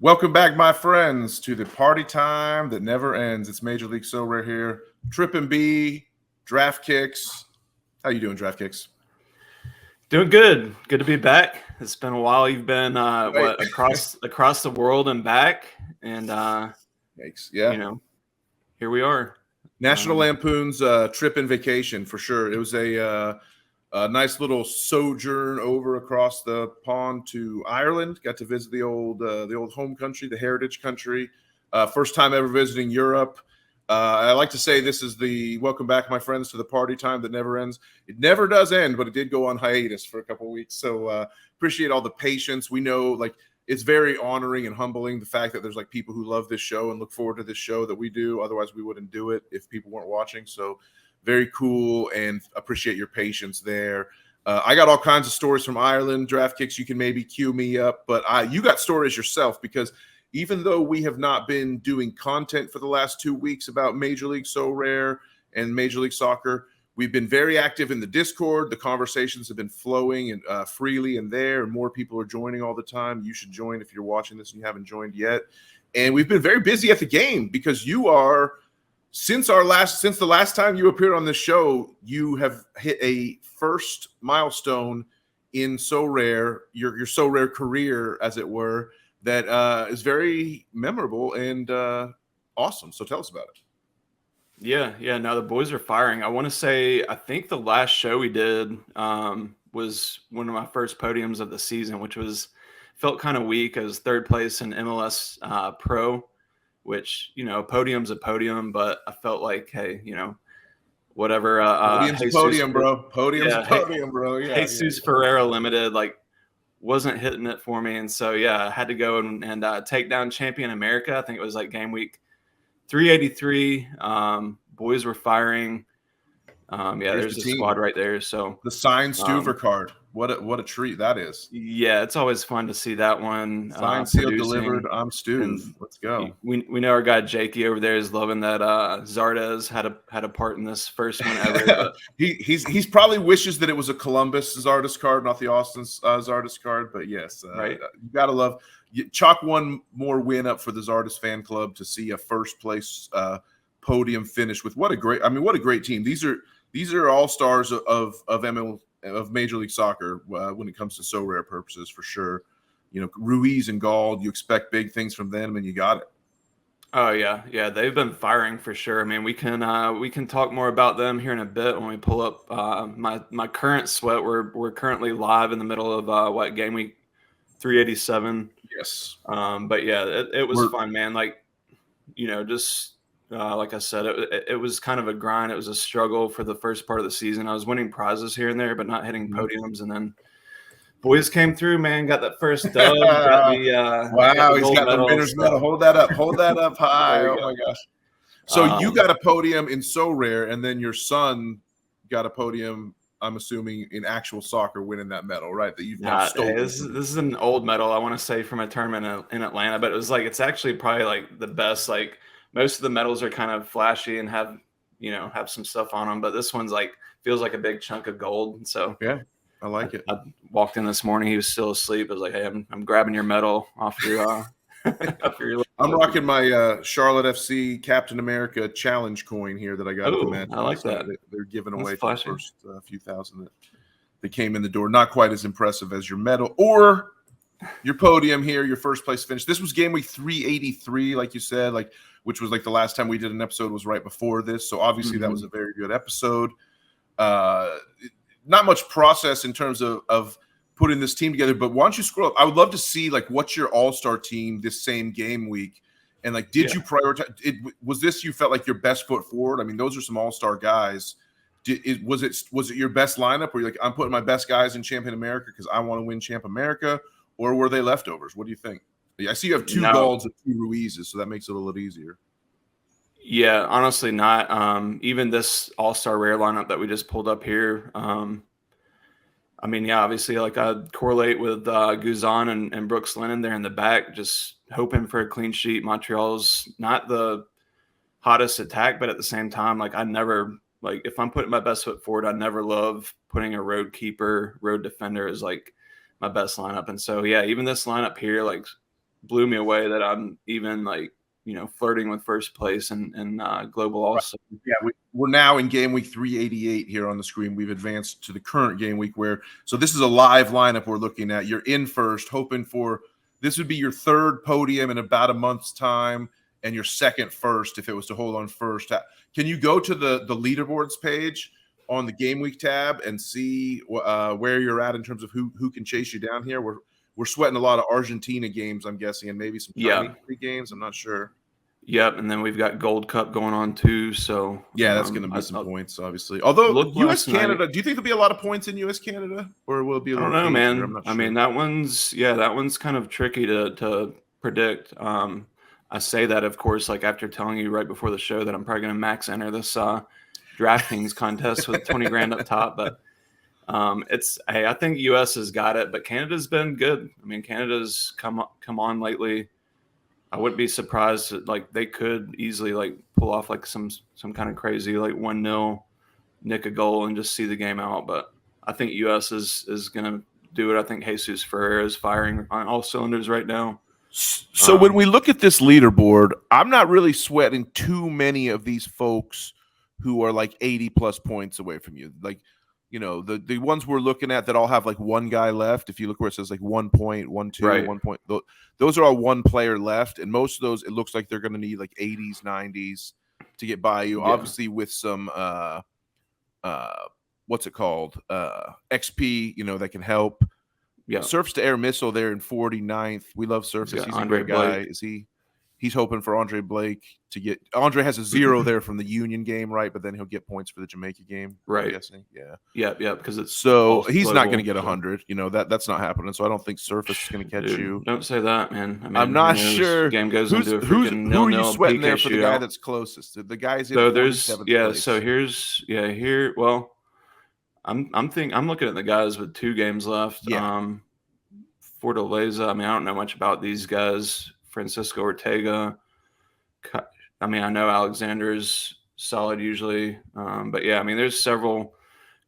Welcome back, my friends, to the party time that never ends. It's Major League Sorare here. TrippinB, DraftKicks. How you doing, DraftKicks? Doing good. Good to be back. It's been a while. You've been across the world and back, and Thanks. Yeah. Here we are. National Lampoon's Trippin Vacation for sure. It was a nice little sojourn over across the pond to Ireland. Got to visit the old home country, the heritage country. First time ever visiting Europe. I like to say this is the welcome back, my friends, to the party time that never ends. It never does end, but it did go on hiatus for a couple of weeks. So appreciate all the patience. We know it's very honoring and humbling the fact that there's people who love this show and look forward to this show that we do. Otherwise, we wouldn't do it if people weren't watching. So very cool and appreciate your patience there. I got all kinds of stories from Ireland. DraftKicks, you can maybe cue me up, but you got stories yourself, because even though we have not been doing content for the last 2 weeks about Major League Sorare and Major League Soccer, we've been very active in the Discord. The conversations have been flowing and freely in there, and more people are joining all the time. You should join if you're watching this and you haven't joined yet. And we've been very busy at the game because you are, since the last time you appeared on this show, you have hit a first milestone in Sorare, your Sorare career, as it were, that is very memorable and awesome. So tell us about it. Yeah. Now the boys are firing. I want to say, I think the last show we did was one of my first podiums of the season, which felt kind of weak as third place in MLS Pro, which, podium's a podium, but I felt like, hey, whatever. Podium's a podium, bro. Podium's a podium, bro. Yeah. Jesus Ferreira Limited, wasn't hitting it for me. And so, I had to go and take down Champion America. I think it was game week 383. Boys were firing. There's the squad right there. So the signed Stuver card. What a treat that is. Yeah, it's always fun to see that one. Signed, sealed, delivered. I'm Stu. Let's go. We know our guy Jakey over there is loving that Zardes had a part in this first one ever. But he's probably wishes that it was a Columbus Zardes card, not the Austin Zardes card. But yes, right. You gotta love. Chalk one more win up for the Zardes fan club to see a first place podium finish with what a great team. These are all stars of Major League Soccer when it comes to Sorare purposes, for sure. Ruiz and Gall, you expect big things from them, and you got it. Oh yeah, they've been firing for sure. I mean, we can talk more about them here in a bit when we pull up my current sweat. We're currently live in the middle of game week 387. Yes. But yeah, it was fun, man. Just. Like I said, it was kind of a grind. It was a struggle for the first part of the season. I was winning prizes here and there, but not hitting podiums. And then boys came through, man, got that first dub. Wow, he's got the winner's medal. Hold that up high. Oh, my gosh. So you got a podium in Sorare, and then your son got a podium, I'm assuming, in actual soccer, winning that medal, right? That you've now stolen. This is an old medal, I want to say, from a tournament in Atlanta, but it was it's actually probably the best, most of the medals are kind of flashy and have some stuff on them, but this one's feels like a big chunk of gold. And so yeah, I like it. I walked in this morning, he was still asleep. I was like, hey, I'm grabbing your medal off your. I'm rocking my Charlotte FC Captain America challenge coin here that I got at the match. I like that. They're giving away for the first few thousand that came in the door. Not quite as impressive as your medal or your podium here, your first place finish. This was game week 383, like you said, which was the last time we did an episode was right before this. So obviously that was a very good episode. Not much process in terms of putting this team together, but why don't you scroll up? I would love to see what's your all-star team this same game week. And did you prioritize it? Was this, you felt your best foot forward? I mean, those are some all-star guys. Was it your best lineup? Or you're I'm putting my best guys in Champion America because I want to win Champ America? Or were they leftovers? What do you think? I see you have two Galls and two Ruizes, so that makes it a little easier. Yeah, honestly not. Even this all-star rare lineup that we just pulled up here, obviously I'd correlate with Guzan and Brooks Lennon there in the back, just hoping for a clean sheet. Montreal's not the hottest attack, but at the same time, I never, if I'm putting my best foot forward, I never love putting a road keeper, road defender as my best lineup. And so, yeah, even this lineup here, blew me away that I'm even like, flirting with first place and global also. Yeah, we're now in game week 388 here on the screen. We've advanced to the current game week so this is a live lineup we're looking at. You're in first, hoping for this would be your third podium in about a month's time and your second first if it was to hold on first. Can you go to the leaderboards page on the game week tab and see where you're at in terms of who can chase you down here? We're sweating a lot of Argentina games, I'm guessing, and maybe some Chinese games. I'm not sure. Yep, and then we've got Gold Cup going on too. So yeah, that's going to be some points, obviously. Although U.S. Canada, do you think there'll be a lot of points in U.S. Canada, or will it be a little? I don't know, man. I'm not sure. I mean, that one's kind of tricky to predict. I say that, of course, like after telling you right before the show that I'm probably going to max enter this DraftKicks contest with 20 grand up top, but I think U.S. has got it, but Canada's been good. I mean, Canada's come on lately. I wouldn't be surprised that, like, they could easily like pull off like some kind of crazy like 1-0 nick a goal and just see the game out. But I think U.S. is going to do it. I think Jesus Ferreira is firing on all cylinders right now. So when we look at this leaderboard, I'm not really sweating too many of these folks who are like 80 plus points away from you. Like, the ones we're looking at that all have like one guy left. If you look where it says like 1 point, 1, 2, right. 1 point, those are all one player left. And most of those, it looks like they're going to need like 80s, 90s to get by you. Yeah. Obviously with some, what's it called? XP, that can help. Yeah. Surfs to air missile there in 49th. We love Surface. He's a great guy. He's hoping for Andre Blake to get. Andre has a 0 there from the Union game, right? But then he'll get points for the Jamaica game, right? I'm guessing. Yeah. Yeah. Because it's so he's not going to get 100. That's not happening. So I don't think Surface is going to catch you. Don't say that, man. I mean, I'm not sure. Game goes into a freaking who are you sweating PK there for shootout. the guy that's closest? The guy's in. So there's place. So here. Well, I'm looking at the guys with 2 games left. Yeah. Fortaleza. I mean, I don't know much about these guys. Francisco Ortega. I mean, I know Alexander's solid usually, but yeah, I mean, there's several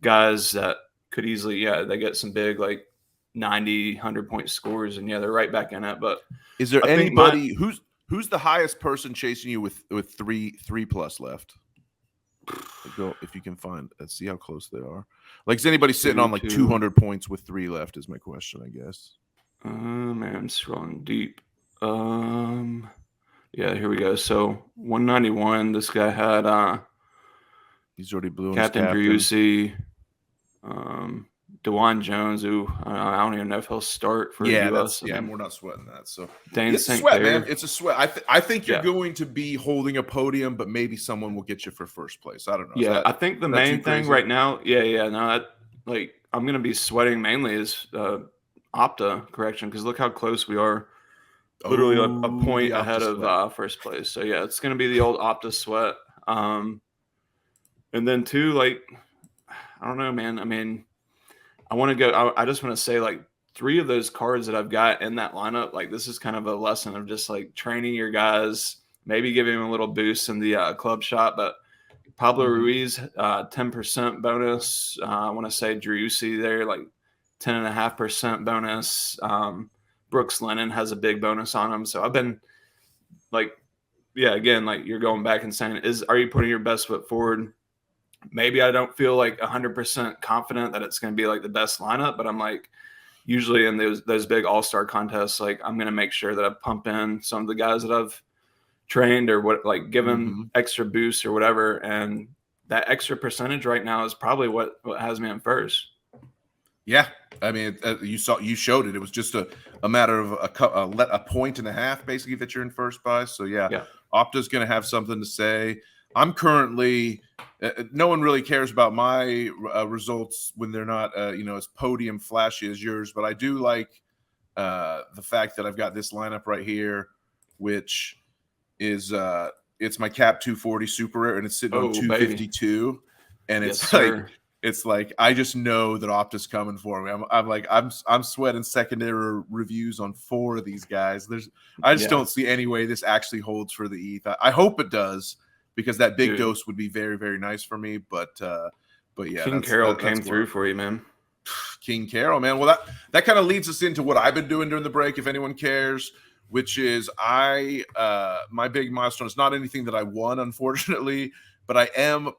guys that could easily, they get some big like 90, 100-point scores, and they're right back in it. But is there anybody who's the highest person chasing you with 3 plus left? Go if you can find. Let's see how close they are. Like, is anybody sitting on like 200 points with 3 left? Is my question, I guess. Man, I'm scrolling deep. Yeah, here we go. So 191. This guy had he's already blew Captain Driussi, DeJuan Jones, who I don't even know if he'll start for US. And we're not sweating that. So it's a sweat, man. It's a sweat. I think you're going to be holding a podium, but maybe someone will get you for first place. I don't know. Yeah, I think the main thing right now. No, I'm gonna be sweating mainly is Opta correction, because look how close we are. Literally a point ahead of first place. So yeah, it's gonna be the old Opta sweat. And then 2, like, I don't know, man. I mean, I want to go. I just want to say, like, 3 of those cards that I've got in that lineup, like, this is kind of a lesson of just like training your guys, maybe giving them a little boost in the club shot. But Pablo Ruiz, 10% bonus. I want to say Driussi there, like 10.5% bonus. Brooks Lennon has a big bonus on him. So I've been like, again, like you're going back and saying, are you putting your best foot forward? Maybe I don't feel like 100% confident that it's going to be like the best lineup, but I'm like, usually in those big all-star contests, like I'm going to make sure that I pump in some of the guys that I've trained or give them extra boost or whatever. And that extra percentage right now is probably what has me in first. Yeah, I mean, you showed it. It was just a matter of a point and a half, basically, that you're in first by. So yeah. Opta's going to have something to say. I'm currently no one really cares about my results when they're not as podium flashy as yours, but I do like the fact that I've got this lineup right here, which is it's my cap 240 super rare, and it's sitting on 252, baby. And it's it's like I just know that Opta's coming for me. I'm sweating secondary reviews on 4 of these guys. I just don't see any way this actually holds for the ETH. I hope it does, because that big dose would be very, very nice for me. But yeah, King Carroll came through for you, man. King Carroll, man. Well, that kind of leads us into what I've been doing during the break. If anyone cares, which is my big milestone is not anything that I won, unfortunately, but I am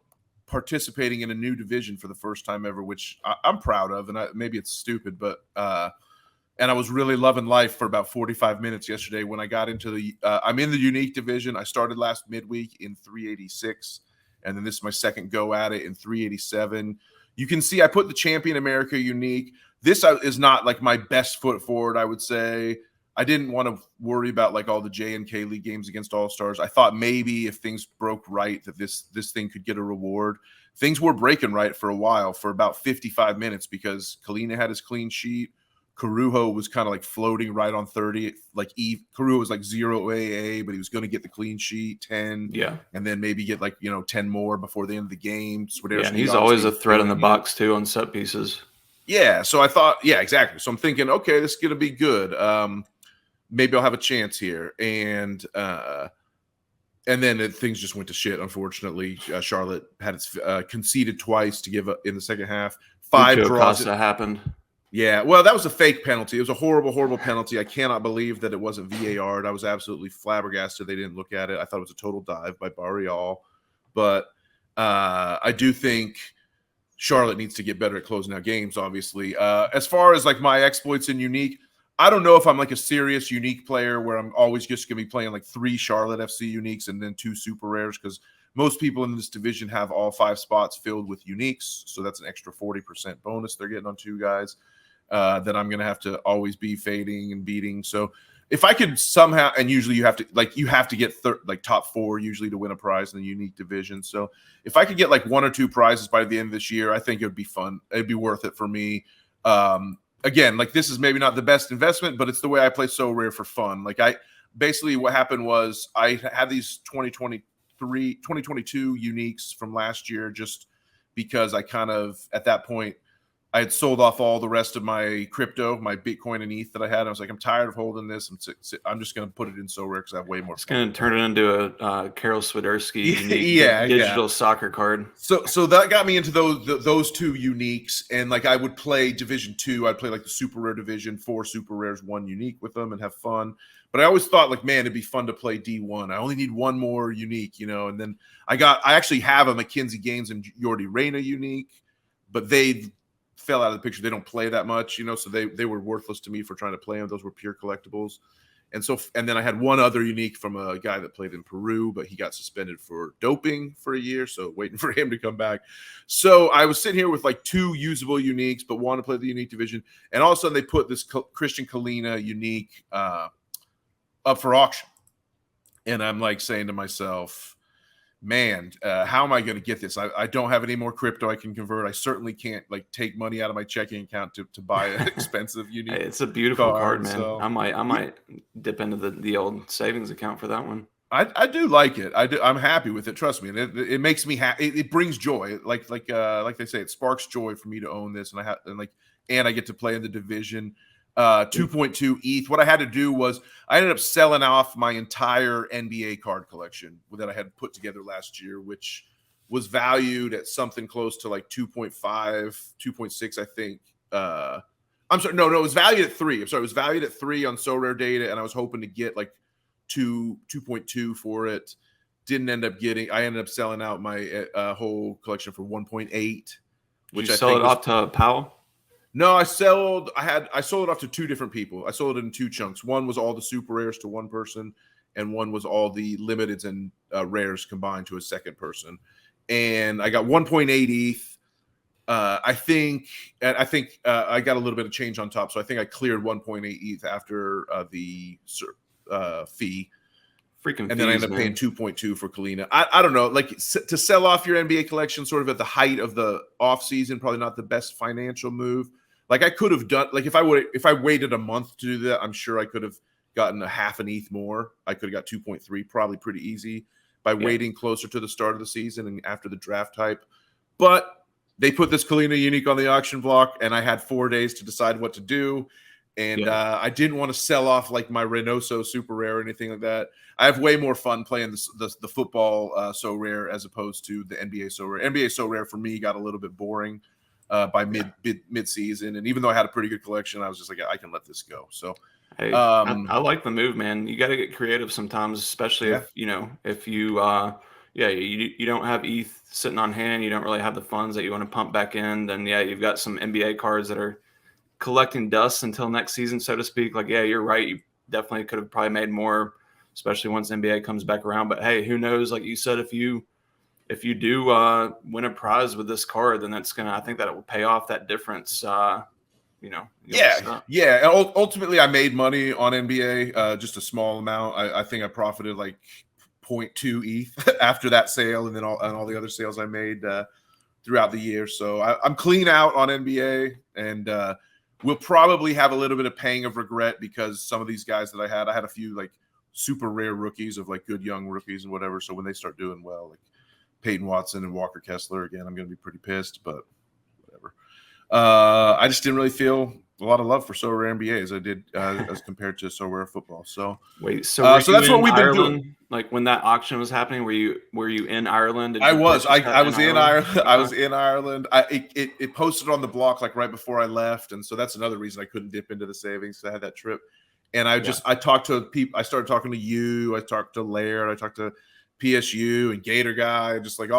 participating in a new division for the first time ever, which I'm proud of. And maybe it's stupid, but and I was really loving life for about 45 minutes yesterday when I got into I'm in the unique division. I started last midweek in 386, and then this is my second go at it in 387. You can see I put the Champion America unique. This is not like my best foot forward, I would say. I didn't want to worry about like all the J and K League games against All-Stars. I thought maybe if things broke right that this thing could get a reward. Things were breaking right for a while, for about 55 minutes, because Kalina had his clean sheet. Carujo was kind of like floating right on 30. Like Carujo was like 0 AA, but he was going to get the clean sheet, 10. Yeah. And then maybe get like, 10 more before the end of the game. Yeah, and he's always a threat in the box too on set pieces. Yeah. So I thought, yeah, exactly. So I'm thinking, okay, this is going to be good. Maybe I'll have a chance here. And then things just went to shit, unfortunately. Charlotte had its conceded twice to give up in the second half. 5 draws. Happened. Yeah, well, that was a fake penalty. It was a horrible, horrible penalty. I cannot believe that it wasn't VAR'd. I was absolutely flabbergasted they didn't look at it. I thought it was a total dive by Barrial. But I do think Charlotte needs to get better at closing out games, obviously. As far as like my exploits in unique, I don't know if I'm like a serious unique player where I'm always just going to be playing like 3 Charlotte FC uniques and then 2 super rares, because most people in this division have all 5 spots filled with uniques. So that's an extra 40% bonus they're getting on 2 guys. That I'm going to have to always be fading and beating. So if I could somehow, and usually you have to get top 4 usually to win a prize in the unique division. So if I could get like 1 or 2 prizes by the end of this year, I think it would be fun. It'd be worth it for me. Again, like this is maybe not the best investment, but it's the way I play So Rare for fun. Like basically what happened was I had these 2022 uniques from last year, just because I kind of, at that point, I had sold off all the rest of my crypto, my Bitcoin and ETH that I had. I was like, I'm tired of holding this. I'm just going to put it in So Rare because I have way more. It's going to turn it into a Karol Swiderski digital soccer card. So that got me into those 2 uniques. And like I would play Division 2. I'd play like the Super Rare Division, 4 Super Rares, 1 unique with them and have fun. But I always thought like, man, it'd be fun to play D1. I only need 1 more unique, And then I actually have a Mackenzie Gaines and Jordi Reyna unique, but they fell out of the picture. They don't play that much, so they were worthless to me for trying to play them. Those were pure collectibles. And then I had 1 other unique from a guy that played in Peru, but he got suspended for doping for a year, so waiting for him to come back. So I was sitting here with like 2 usable uniques, but want to play the unique division. And all of a sudden they put this Christian Kalina unique up for auction. And I'm like saying to myself, man, how am I going to get this? I don't have any more crypto I can convert. I certainly can't like take money out of my checking account to buy an expensive unique. Hey, it's a beautiful card, man. So, I might dip into the old savings account for that one. I do like it. I'm happy with it. Trust me. And it makes me happy. It brings joy. Like they say, it sparks joy for me to own this. And I get to play in the division. 2.2 ETH. What I had to do was I ended up selling off my entire NBA card collection that I had put together last year, which was valued at something close to like 2.5, 2.6, I think. I'm sorry, no, it was valued at 3. I'm sorry, it was valued at 3 on So Rare Data, and I was hoping to get like 2.2 for it. Didn't end up getting. I ended up selling out my whole collection for 1.8. Which I sold it off to Powell. No, I sold it off to 2 different people. I sold it in 2 chunks. One was all the super rares to one person, and one was all the limiteds and rares combined to a second person. And I got 1.8 ETH. I think I got a little bit of change on top, so I think I cleared 1.8 ETH after the fee. Freaking and then I ended up paying 2.2 for Kalina. I don't know, like to sell off your NBA collection sort of at the height of the off season, probably not the best financial move. Like I could have done, like if I waited a month to do that, I'm sure I could have gotten a half an ETH more. I could have got 2.3, probably pretty easy by waiting closer to the start of the season and after the draft type. But they put this Kalina unique on the auction block, and I had 4 days to decide what to do. And I didn't want to sell off like my Reynoso super rare or anything like that. I have way more fun playing the football So Rare as opposed to the NBA So Rare. NBA So Rare for me got a little bit boring. by mid season. And even though I had a pretty good collection, I was just like, I can let this go. So Hey, I like the move, man. You got to get creative sometimes, especially if you you don't have ETH sitting on hand, you don't really have the funds that you want to pump back in. Then you've got some NBA cards that are collecting dust until next season, so to speak. Like, you're right. You definitely could have probably made more, especially once NBA comes back around. But hey, who knows? Like you said, if you do win a prize with this card, then I think that it will pay off that difference. Yeah. Ultimately, I made money on NBA, just a small amount. I think I profited like 0.2 ETH after that sale, and then all the other sales I made throughout the year. So I'm clean out on NBA, and we'll probably have a little bit of pang of regret because some of these guys that I had a few like super rare rookies of like good young rookies and whatever. So when they start doing well, like Peyton Watson and Walker Kessler again, I'm going to be pretty pissed, but whatever. I just didn't really feel a lot of love for Sorare NBA as I did as compared to Sorare football. So wait, so that's what we've been Ireland, doing. Like when that auction was happening, were you in Ireland? I was in Ireland. I was in Ireland. It posted on the block like right before I left, and so that's another reason I couldn't dip into the savings. I had that trip, and I talked to people. I started talking to you. I talked to Laird. I talked to PSU and Gator Guy, just like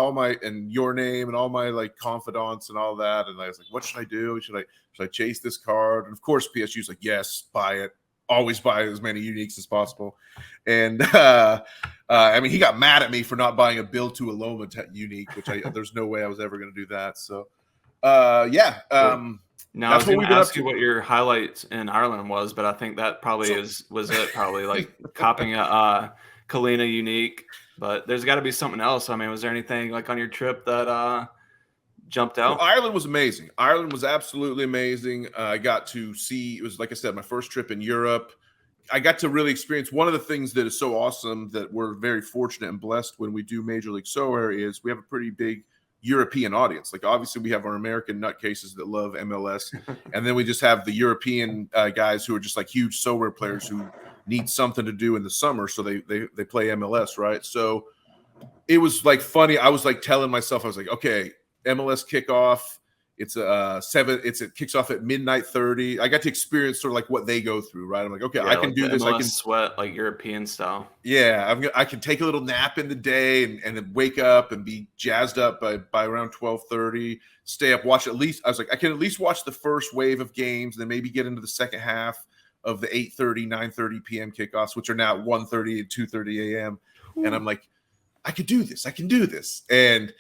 and your name and all my like confidants and all that. And I was like, what should I do? Should I chase this card? And of course, PSU's like, yes, buy it. Always buy as many uniques as possible. And I mean, he got mad at me for not buying a Bill to Aloma unique, which there's no way I was ever going to do that. So now that's I was going to ask you what your highlights in Ireland was, but I think that probably was it. Probably like copying a Kalina unique. But there's got to be something else. I mean, was there anything like on your trip that jumped out? Well, Ireland was amazing. Ireland was absolutely amazing. I got to see, it was like I said, my first trip in Europe. I got to really experience one of the things that is so awesome that we're very fortunate and blessed when we do Major League Soccer is we have a pretty big European audience. Like obviously we have our American nutcases that love MLS, and then we just have the European guys who are just like huge soccer players who need something to do in the summer, so they play MLS, right? So it was like funny. I was like telling myself, I was like, okay, MLS kickoff. It kicks off at midnight 30. I got to experience sort of like what they go through, right? I'm like, okay, I can do this. MLS I can sweat like European style. Yeah, I can take a little nap in the day and then wake up and be jazzed up by around 12:30. Stay up, watch at least. I was like, I can at least watch the first wave of games, and then maybe get into the second half of the 8:30, 9:30 p.m. kickoffs, which are now 1:30 and 2:30 a.m. And I'm like, I could do this. I can do this. And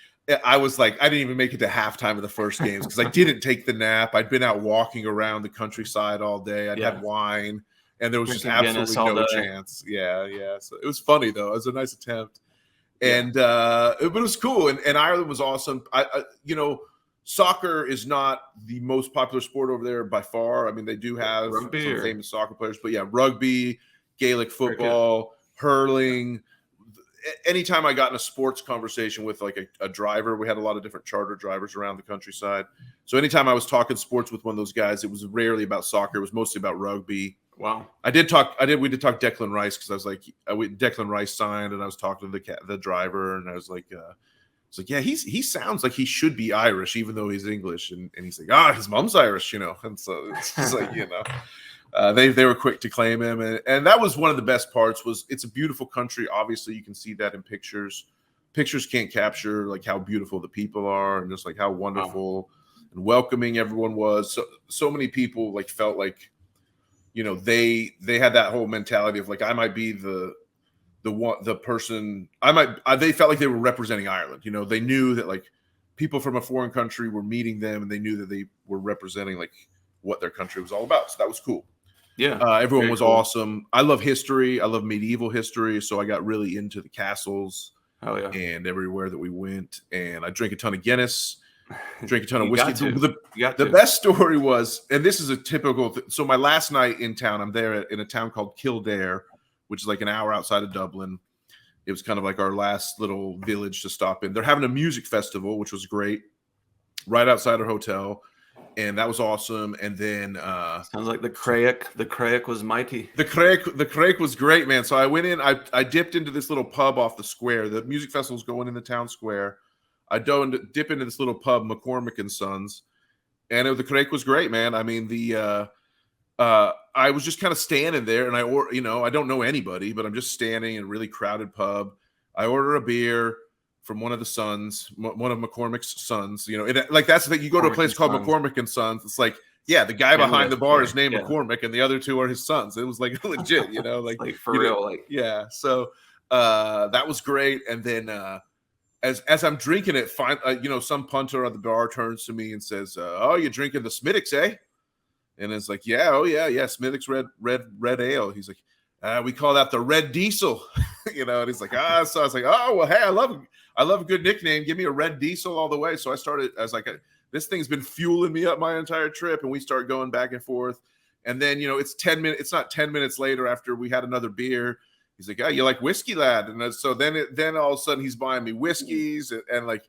I was like, I didn't even make it to halftime of the first games because I didn't take the nap. I'd been out walking around the countryside all day. I'd had wine, and there was just absolutely no chance. Yeah. So it was funny though. It was a nice attempt, and but it was cool. And Ireland was awesome. Soccer is not the most popular sport over there by far. I mean, they do have some famous soccer players, but rugby, Gaelic football, hurling. Anytime I got in a sports conversation with like a driver, we had a lot of different charter drivers around the countryside. So anytime I was talking sports with one of those guys, it was rarely about soccer. It was mostly about rugby. Wow. We did talk Declan Rice because I was like, Declan Rice signed, and I was talking to the driver, and I was like, yeah, he sounds like he should be Irish, even though he's English. And he's like, his mom's Irish, And so it's just like, they were quick to claim him. And that was one of the best parts was it's a beautiful country. Obviously, you can see that in pictures. Pictures can't capture like how beautiful the people are and just like how wonderful and welcoming everyone was. So many people like felt like, they had that whole mentality of like, I might be the person they felt like they were representing Ireland. They knew that like people from a foreign country were meeting them, and they knew that they were representing like what their country was all about. So that was cool. Yeah. Everyone was awesome. I love history. I love medieval history. So I got really into the castles and everywhere that we went. And I drank a ton of Guinness, drank a ton of whiskey. The best story was, and this is a typical so my last night in town, I'm there in a town called Kildare, which is like an hour outside of Dublin. It was kind of like our last little village to stop in. They're having a music festival, which was great, right outside our hotel. And that was awesome. And then sounds like the Craig was mighty. The Craig was great, man. So I went in, I dipped into this little pub off the square. The music festival's going in the town square. I dip into this little pub, McCormick and Sons, and the crake was great, man. I mean, I was just kind of standing there, and I don't know anybody, but I'm just standing in a really crowded pub. I order a beer from one of the sons, one of McCormick's sons. That's the thing. You go to a place called McCormick and Sons. It's like, yeah, the guy behind the bar is named McCormick, and the other two are his sons. It was like legit, like for real, yeah. So that was great. And then as I'm drinking it, some punter at the bar turns to me and says, "Oh, you're drinking the Smittix, eh?" And it's like, yeah, oh yeah, Smittix red ale. He's like, we call that the Red Diesel, And he's like, So I was like, oh well, hey, I love a good nickname. Give me a Red Diesel all the way. So I was like, this thing's been fueling me up my entire trip, and we start going back and forth. And then it's 10 minutes. It's not 10 minutes later after we had another beer. He's like, "Oh, you like whiskey, lad?" And so then all of a sudden he's buying me whiskeys and like.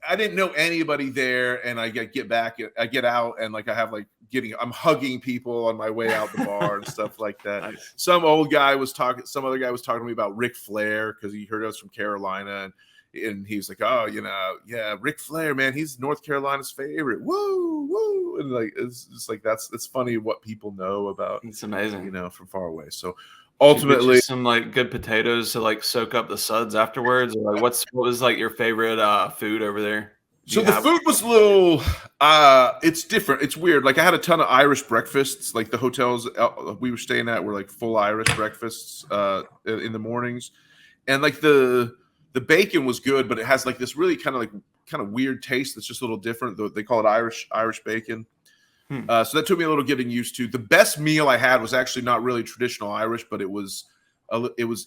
I didn't know anybody there, and I get out, and like I have I'm hugging people on my way out the bar and stuff like that. Nice. Some other guy was talking to me about Ric Flair because he heard us from Carolina, and he was like, "Oh, yeah, Ric Flair, man, he's North Carolina's favorite." Woo, woo, and it's just like it's funny what people know about. It's amazing, from far away. So. Ultimately, some good potatoes to soak up the suds afterwards. Or what was your favorite food over there? So the food was a little. It's different. It's weird. I had a ton of Irish breakfasts. The hotels we were staying at were full Irish breakfasts in the mornings, and the bacon was good, but it has this really kind of weird taste that's just a little different. They call it Irish bacon. So that took me a little getting used to. The best meal I had was actually not really traditional Irish, but it was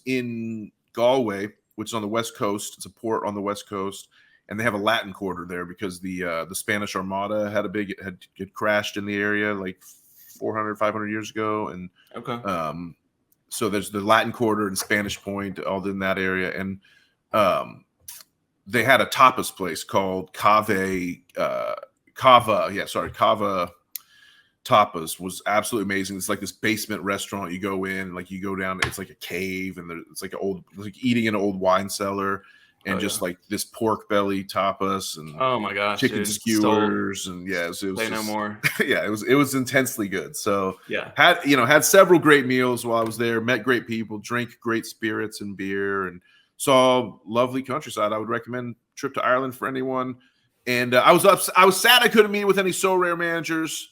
in Galway, which is on the West Coast. It's a port on the West Coast, and they have a Latin Quarter there because the Spanish Armada had crashed in the area 400, 500 years ago, and so there's the Latin Quarter and Spanish Point all in that area, and they had a tapas place called Cava. Tapas was absolutely amazing. It's this basement restaurant. You go in, you go down. It's like a cave, and it's eating in an old wine cellar, and this pork belly tapas and oh my gosh, chicken skewers and it was say no more. Yeah, it was intensely good. So yeah, had several great meals while I was there. Met great people, drank great spirits and beer, and saw lovely countryside. I would recommend a trip to Ireland for anyone. And I was sad I couldn't meet with any Sorare managers.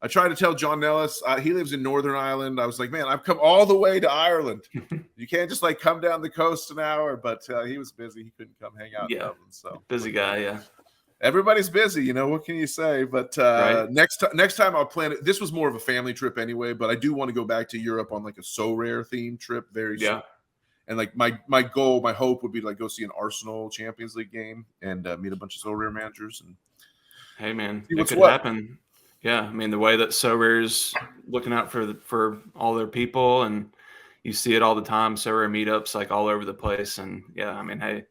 I tried to tell John Nellis, he lives in Northern Ireland. I was like, man, I've come all the way to Ireland. You can't just come down the coast an hour. But he was busy. He couldn't come hang out in Dublin. So busy guy, yeah. Everybody's busy, what can you say? But right. next time I'll plan it. This was more of a family trip anyway, but I do want to go back to Europe on a Sorare themed trip very soon. And my goal, my hope would be to go see an Arsenal Champions League game and meet a bunch of Sorare managers. And hey, man, it could happen. Yeah, I mean the way that Sorare's looking out for all their people, and you see it all the time. Sorare meetups all over the place, and yeah, I mean, hey,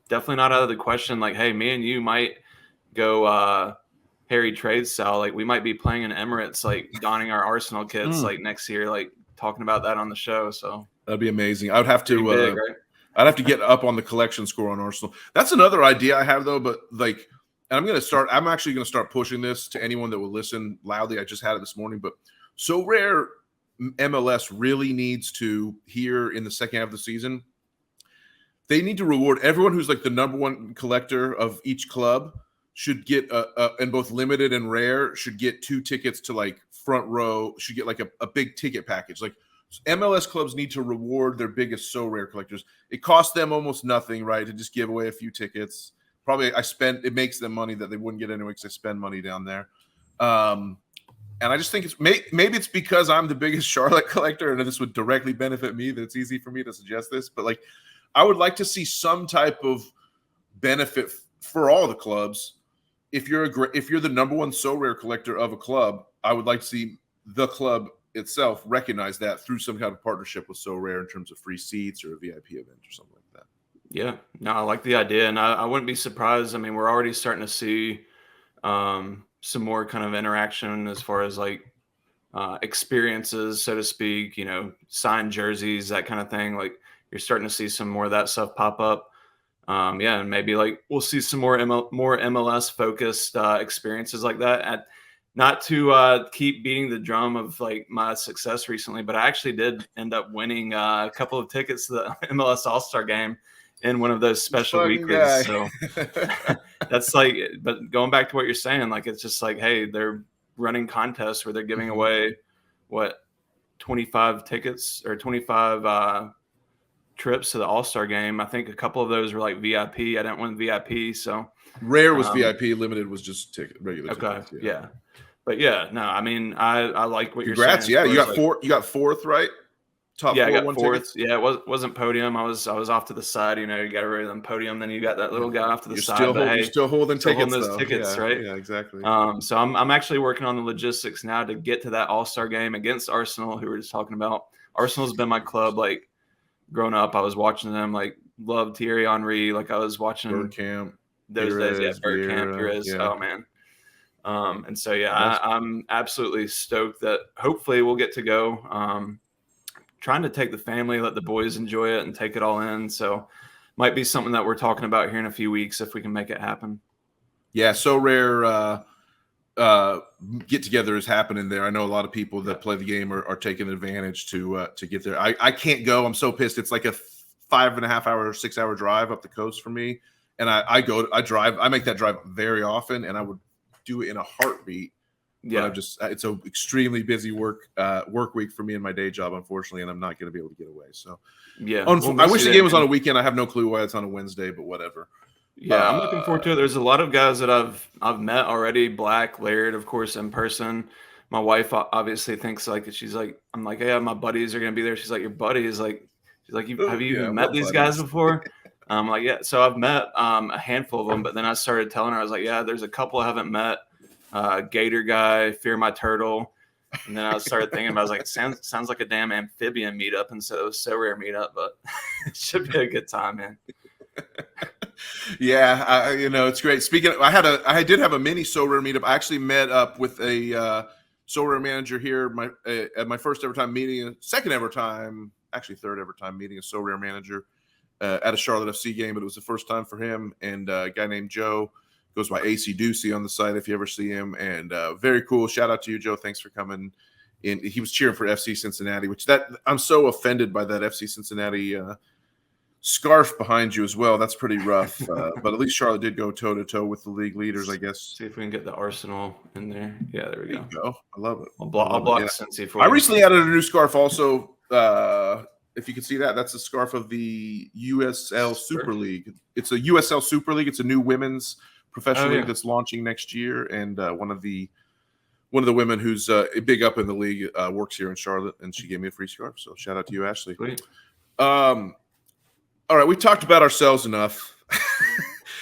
definitely not out of the question. Hey, me and you might go Harry Trade style. We might be playing in Emirates, donning our Arsenal kits next year, talking about that on the show. So that'd be amazing. I would have to. Big, right? I'd have to get up on the collection score on Arsenal. That's another idea I have though, but and I'm actually going to start pushing this to anyone that will listen loudly. I just had it this morning, but Sorare MLS really needs to, here in the second half of the season, they need to reward everyone who's the number one collector of each club should get and both limited and rare should get 2 tickets to front row, should get a big ticket package. MLS clubs need to reward their biggest Sorare collectors. It costs them almost nothing, right, to just give away a few tickets. Probably it makes them money that they wouldn't get anyway because they spend money down there. And I just think maybe it's because I'm the biggest Charlotte collector and this would directly benefit me that it's easy for me to suggest this. But I would like to see some type of benefit for all the clubs. If you're the number one Sorare collector of a club, I would like to see the club itself recognize that through some kind of partnership with Sorare in terms of free seats or a VIP event or something like that. Yeah, no, I like the idea, and I wouldn't be surprised. I mean, we're already starting to see some more kind of interaction as far as experiences, so to speak, signed jerseys, that kind of thing. You're starting to see some more of that stuff pop up. And maybe we'll see some more MLS focused experiences like that. not to keep beating the drum of like my success recently, but I actually did end up winning a couple of tickets to the MLS All-Star game in one of those special weeklies. So that's like, but going back to what you're saying, like, it's just like, hey, they're running contests where they're giving away 25 tickets or 25 trips to the All-Star game. I think a couple of those were like VIP. I didn't win VIP. So rare was VIP, limited was just regular tickets. Yeah. But yeah, no, I mean, I like what Congrats, you're saying. Yeah, you got fourth, right? Top yeah, four, I got one fourth. ticket? Yeah, it wasn't Podium. I was off to the side. You know, you got to rate them Podium. Then you got that little guy off to the side. You're still holding tickets, those though. tickets, right? Yeah, exactly. So I'm actually working on the logistics now to get to that All-Star game against Arsenal, who we were just talking about. Arsenal's been my club, like, growing up. I was watching them, like, loved Thierry Henry. Like, I was watching Bergkamp, those days. Yeah, Bergkamp, Pires. Yeah. Oh, man. And so, yeah, I'm absolutely stoked that hopefully we'll get to go. Trying to take the family, let the boys enjoy it and take it all in. So might be something that we're talking about here in a few weeks if we can make it happen. Yeah, so rare get together is happening there. I know a lot of people that play the game are taking advantage to get there. I can't go. I'm so pissed. It's like a 5.5 hour, 6 hour drive up the coast for me. And I drive. I make that drive very often, and I would do it in a heartbeat. Yeah, but it's an extremely busy work week for me in my day job, unfortunately, and I'm not going to be able to get away. So yeah, I wish the game was on a weekend. I have no clue why it's on a Wednesday, but whatever. Yeah, I'm looking forward to it. There's a lot of guys that I've met already. Black, Laird, of course, in person. My wife obviously thinks like she's like, I'm like, yeah, my buddies are gonna be there. She's like, your buddies, like, she's like, have you even met these guys before? I'm like, yeah. So I've met a handful of them, but then I started telling her, I was like, yeah, there's a couple I haven't met. Gator guy, Fear My Turtle. And then I started thinking about, I was like, sounds like a damn amphibian meetup instead of a So Rare meetup, but it should be a good time, man. Yeah, it's great. Speaking of, I did have a mini So Rare meetup. I actually met up with a So Rare manager here at my first ever time meeting, third ever time meeting a So Rare manager at a Charlotte FC game, but it was the first time for him and a guy named Joe. Goes by AC Ducey on the site if you ever see him. And very cool. Shout out to you, Joe. Thanks for coming in. He was cheering for FC Cincinnati, I'm so offended by that FC Cincinnati scarf behind you as well. That's pretty rough. But at least Charlotte did go toe-to-toe with the league leaders, I guess. See if we can get the Arsenal in there. Yeah, there we go. I love it. I'll block Cincy for you. I recently added a new scarf also. If you can see that, that's the scarf of the USL Super League. It's a USL Super League. It's a new women's professional league that's launching next year, and one of the women who's big up in the league works here in Charlotte, and she gave me a free scarf. So shout out to you, Ashley. Sweet. All right, we talked about ourselves enough.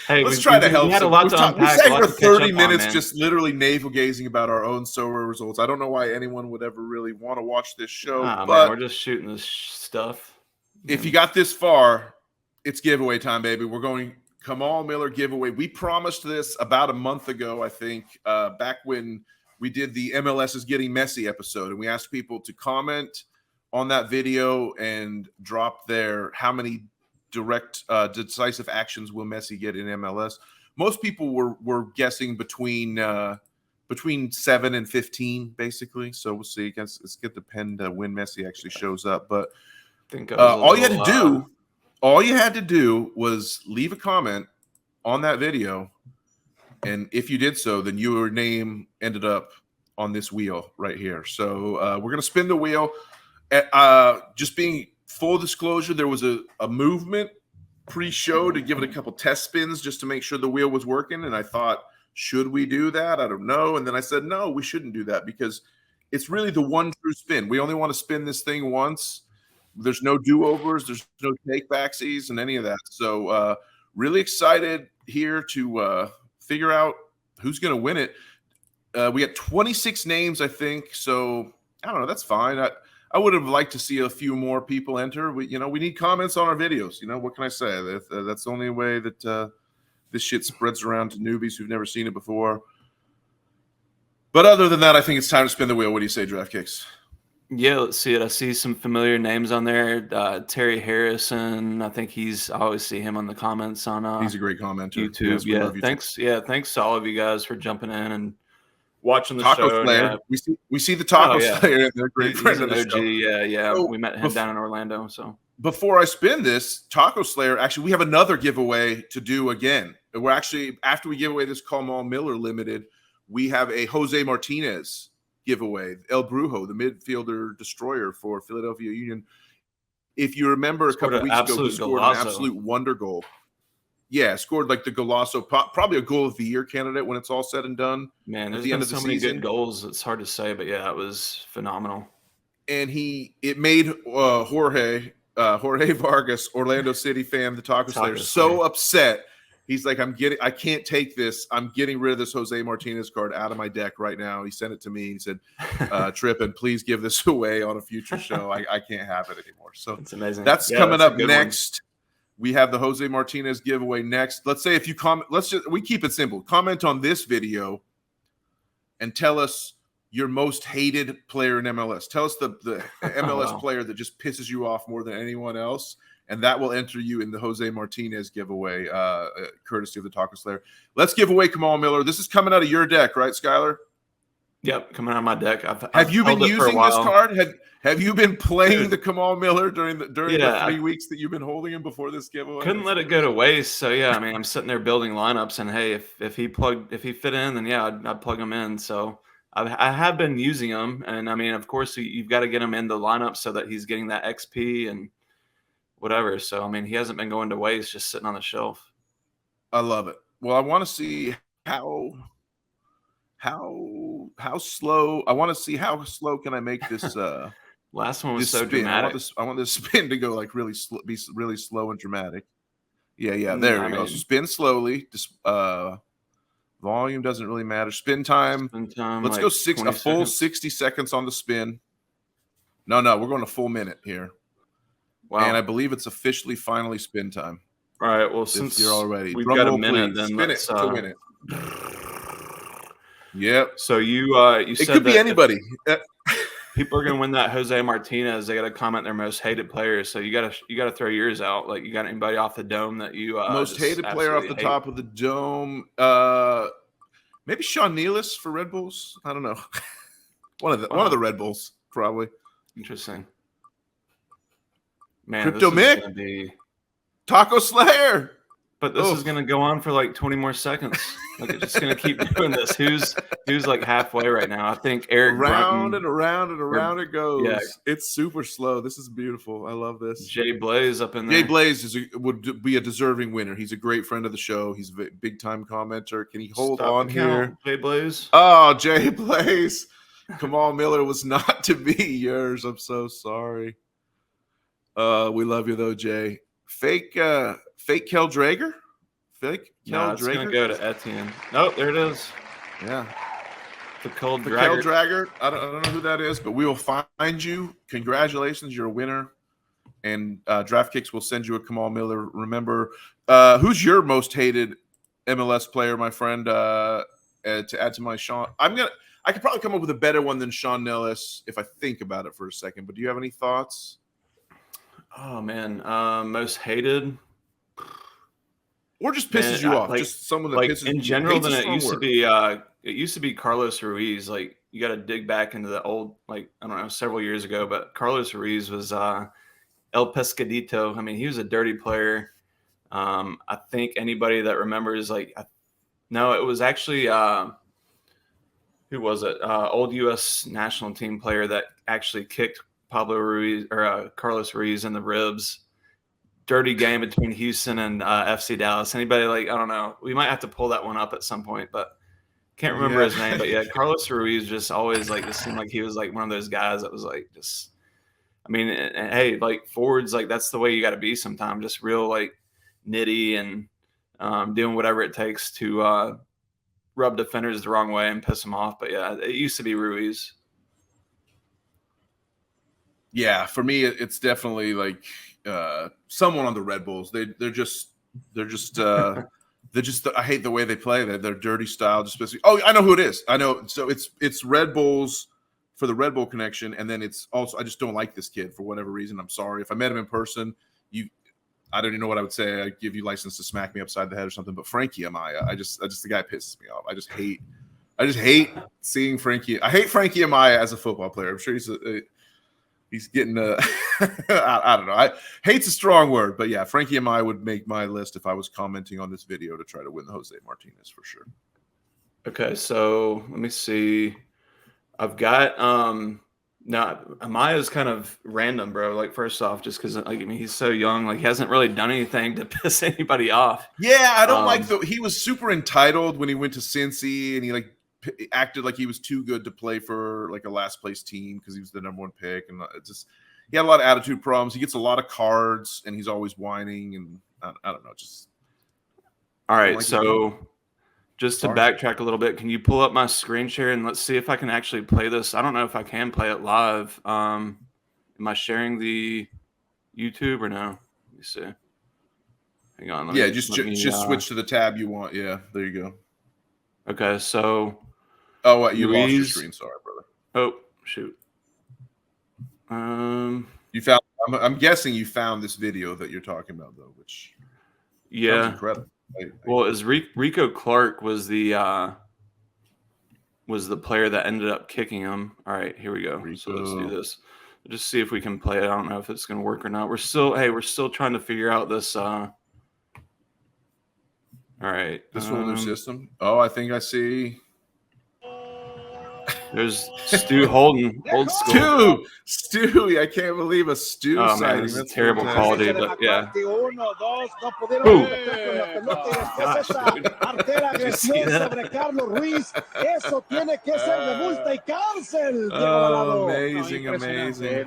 Hey, let's try to help. We had a lot to unpack. We sat for 30 minutes just literally navel gazing about our own So Rare results. I don't know why anyone would ever really want to watch this show, but man, we're just shooting this stuff. If you got this far, it's giveaway time, baby. We're going Kamal Miller giveaway. We promised this about a month ago, I think, back when we did the MLS is Getting Messy episode, and we asked people to comment on that video and drop how many direct decisive actions will Messi get in MLS. Most people were guessing between 7 and 15, basically. So we'll see. It's going to depend when Messi actually shows up. But I think all you had to do was leave a comment on that video, and if you did so, then your name ended up on this wheel right here. So we're going to spin the wheel. Just being full disclosure, there was a movement pre-show to give it a couple test spins just to make sure the wheel was working, and I thought, should we do that? I don't know. And then I said, no, we shouldn't do that because it's really the one true spin. We only want to spin this thing once. There's no do-overs. There's no take-backsies and any of that. So really excited here to figure out who's going to win it. We got 26 names, I think. So I don't know. That's fine. I would have liked to see a few more people enter. We need comments on our videos. What can I say? That's the only way that this shit spreads around to newbies who've never seen it before. But other than that, I think it's time to spin the wheel. What do you say, DraftKicks? Yeah, let's see it. I see some familiar names on there. Terry Harrison. I think I always see him on the comments on he's a great commenter. YouTube. Yeah, thanks. Yeah, thanks to all of you guys for jumping in and watching the Taco show. Slayer. Yeah. We see the Taco Oh, yeah. Slayer, and they're a great He's friend an of the OG. show. Yeah. So, We met him down in Orlando. So before I spin this, Taco Slayer, actually, we have another giveaway to do again. We're actually, after we give away this Kamal Miller limited, we have a Jose Martinez giveaway, El Brujo, the midfielder destroyer for Philadelphia Union. If you remember a couple of weeks ago, he scored an absolute wonder goal. Yeah, scored like the Golasso, probably a goal of the year candidate when it's all said and done. Man, there's been so many good goals. It's hard to say, but yeah, it was phenomenal. And it made Jorge Vargas, Orlando City fan, the Taco Slayer, so upset. He's like, I can't take this. I'm getting rid of this Jose Martinez card out of my deck right now. He sent it to me. He said, Trippin, please give this away on a future show. I can't have it anymore. So it's amazing. That's coming up next. We have the Jose Martinez giveaway next. Let's say if you comment, we keep it simple. Comment on this video and tell us your most hated player in MLS. Tell us the MLS player that just pisses you off more than anyone else, and that will enter you in the Jose Martinez giveaway, courtesy of the Taco Slayer. Let's give away Kamal Miller. This is coming out of your deck, right, Schuyler? Yep, coming out of my deck. Have you been using this card? Have you been playing the Kamal Miller during the 3 weeks that you've been holding him before this giveaway? Couldn't let it go to waste. So yeah, I mean, I'm sitting there building lineups, and hey, if he fit in, then yeah, I'd plug him in. So I have been using him, and I mean, of course, you've got to get him in the lineup so that he's getting that XP and whatever. So I mean, he hasn't been going to waste, just sitting on the shelf. I love it. Well, I want to see how slow. I want to see how slow can I make this. Last one was so spin. dramatic. I want this spin to go like really slow, be really slow and dramatic. Yeah. There we go. So spin slowly. Just volume doesn't really matter. Spin time. Let's go a full 60 seconds on the spin. No, we're going a full minute here. Wow. And I believe it's officially finally spin time. All right. Well, since you're already we've got a minute, then spin it to win it. Yep. So you said it could be anybody. People are gonna win that Jose Martinez. They got to comment their most hated players. So you gotta throw yours out. Like, you got anybody off the dome that you most hated player off the top of the dome? Maybe Sean Nealis for Red Bulls. I don't know. one of the Red Bulls probably. Interesting. Man, Crypto Mick, gonna be Taco Slayer. But this is gonna go on for like 20 more seconds. Like, it's just gonna keep doing this. Who's like halfway right now? I think Eric round Brunton, and around and around it goes. Yeah. It's super slow. This is beautiful. I love this. Jay Blaze up in there. Jay Blaze would be a deserving winner. He's a great friend of the show. He's a big time commenter. Can he hold on here? Jay Blaze. Oh, Jay Blaze. Kamal Miller was not to be yours. I'm so sorry. We love you though, Jay. Fake Kel Drager? It's going to go to Etienne. Nope, there it is. Yeah. The Kel Drager. I don't know who that is, but we will find you. Congratulations, you're a winner. And DraftKicks will send you a Kamal Miller. Remember, who's your most hated MLS player, my friend, to add to my Sean? I could probably come up with a better one than Sean Nealis if I think about it for a second. But do you have any thoughts? Oh, man. Most hated? Or just pisses you off. Just someone that pisses you off. In general, then it used to be Carlos Ruiz. Like, you got to dig back into the old, like, I don't know, several years ago. But Carlos Ruiz was El Pescadito. I mean, he was a dirty player. I think anybody that remembers, like, no, it was actually who was it? Old U.S. national team player that actually kicked Pablo Ruiz or Carlos Ruiz in the ribs. Dirty game between Houston and FC Dallas. Anybody, like, I don't know. We might have to pull that one up at some point, but can't remember his name. But yeah, Carlos Ruiz just always, like, just seemed like he was like one of those guys that was like just. I mean, and hey, like, forwards, like, that's the way you got to be sometimes. Just real, like, nitty and doing whatever it takes to rub defenders the wrong way and piss them off. But yeah, it used to be Ruiz. Yeah, for me, it's definitely like someone on the Red Bulls. They're just I hate the way they play. They're dirty style. Just basically. Oh, I know who it is. I know. So it's Red Bulls for the Red Bull connection, and then it's also I just don't like this kid for whatever reason. I'm sorry if I met him in person. I don't even know what I would say. I'd give you license to smack me upside the head or something. But Frankie Amaya, I just the guy pisses me off. I just hate I just hate seeing Frankie. I hate Frankie Amaya as a football player. I'm sure he's getting I don't know. Hate's a strong word, but yeah, Frankie Amaya would make my list if I was commenting on this video to try to win the Jose Martinez for sure. Okay, so let me see. I've got no, Amaya's kind of random, bro. Like, first off, just because, like, I mean, he's so young, like, he hasn't really done anything to piss anybody off. Yeah, I don't like he was super entitled when he went to Cincy, and he like acted like he was too good to play for like a last place team because he was the #1 pick, and he had a lot of attitude problems. He gets a lot of cards, and he's always whining, and I don't know, just. All right, so just to backtrack a little bit, can you pull up my screen share and let's see if I can actually play this? I don't know if I can play it live. Am I sharing the YouTube or no? Let me see. Hang on. Just switch to the tab you want. Yeah, there you go. Okay, so. Oh, what? You lost your screen. Sorry, brother. Oh, shoot. You found. I'm guessing you found this video that you're talking about, though, which. Yeah. Sounds incredible. Well, as Rico Clark was the player that ended up kicking him. All right, here we go. Rico. So let's do this. Just see if we can play it. I don't know if it's going to work or not. We're still trying to figure out this. All right, this whole new system. Oh, I think I see. There's Stu Holden, old school. Stu, I can't believe a Stu sighting. Man, this is terrible quality, but yeah. Amazing.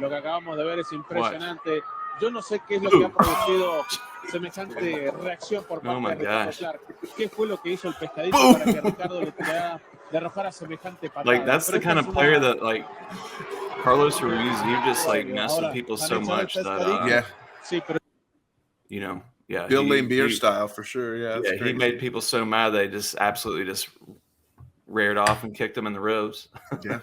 Lo que acabamos de ver es impresionante. Yo no sé qué es lo que ha producido semejante reacción por parte de Ricardo Clark. ¿Qué fue lo que hizo el pescadito para que Ricardo le arrojara semejante patada? Like, that's the kind of player that, like, Carlos Ruiz, you just, like, mess with people so much that, you know, yeah. Bill Laimbeer style, for sure, yeah. Yeah, he made people so mad they just absolutely just reared off and kicked them in the ribs. Yeah.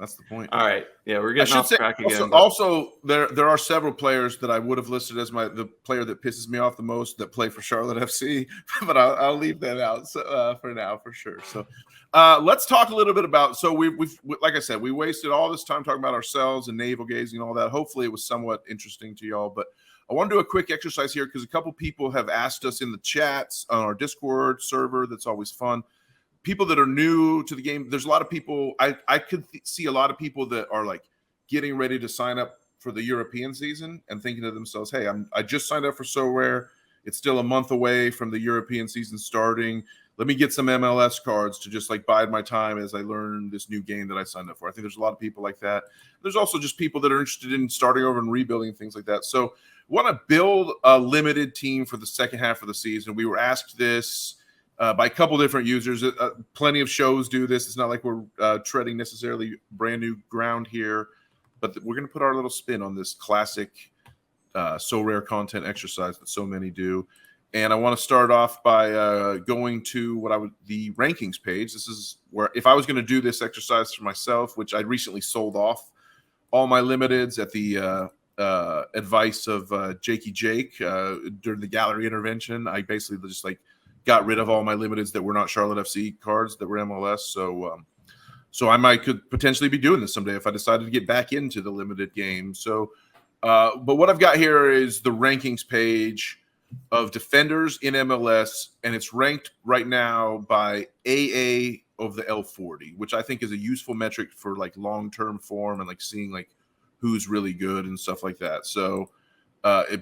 That's the point. All right. Yeah, we're getting off track again. Also, there are several players that I would have listed as the player that pisses me off the most that play for Charlotte FC, but I'll leave that out for now for sure. So let's talk a little bit about. So we've like I said, we wasted all this time talking about ourselves and navel gazing and all that. Hopefully, it was somewhat interesting to y'all. But I want to do a quick exercise here because a couple people have asked us in the chats on our Discord server. That's always fun. People that are new to the game, there's a lot of people. I could see a lot of people that are like getting ready to sign up for the European season and thinking to themselves, "Hey, I just signed up for Sorare. It's still a month away from the European season starting. Let me get some MLS cards to just like bide my time as I learn this new game that I signed up for." I think there's a lot of people like that. There's also just people that are interested in starting over and rebuilding things like that. So, want to build a limited team for the second half of the season. We were asked this. By a couple different users. Plenty of shows do this. It's not like we're treading necessarily brand new ground here, but we're going to put our little spin on this classic So Rare content exercise that so many do. And I want to start off by going to the rankings page. This is where, if I was going to do this exercise for myself, which I recently sold off all my limiteds at the advice of Jakey Jake during the gallery intervention, I basically just like got rid of all my limiteds that were not Charlotte FC cards that were MLS. So I could potentially be doing this someday if I decided to get back into the limited game. So, but what I've got here is the rankings page of defenders in MLS, and it's ranked right now by AA of the L40, which I think is a useful metric for like long-term form and like seeing like who's really good and stuff like that. So,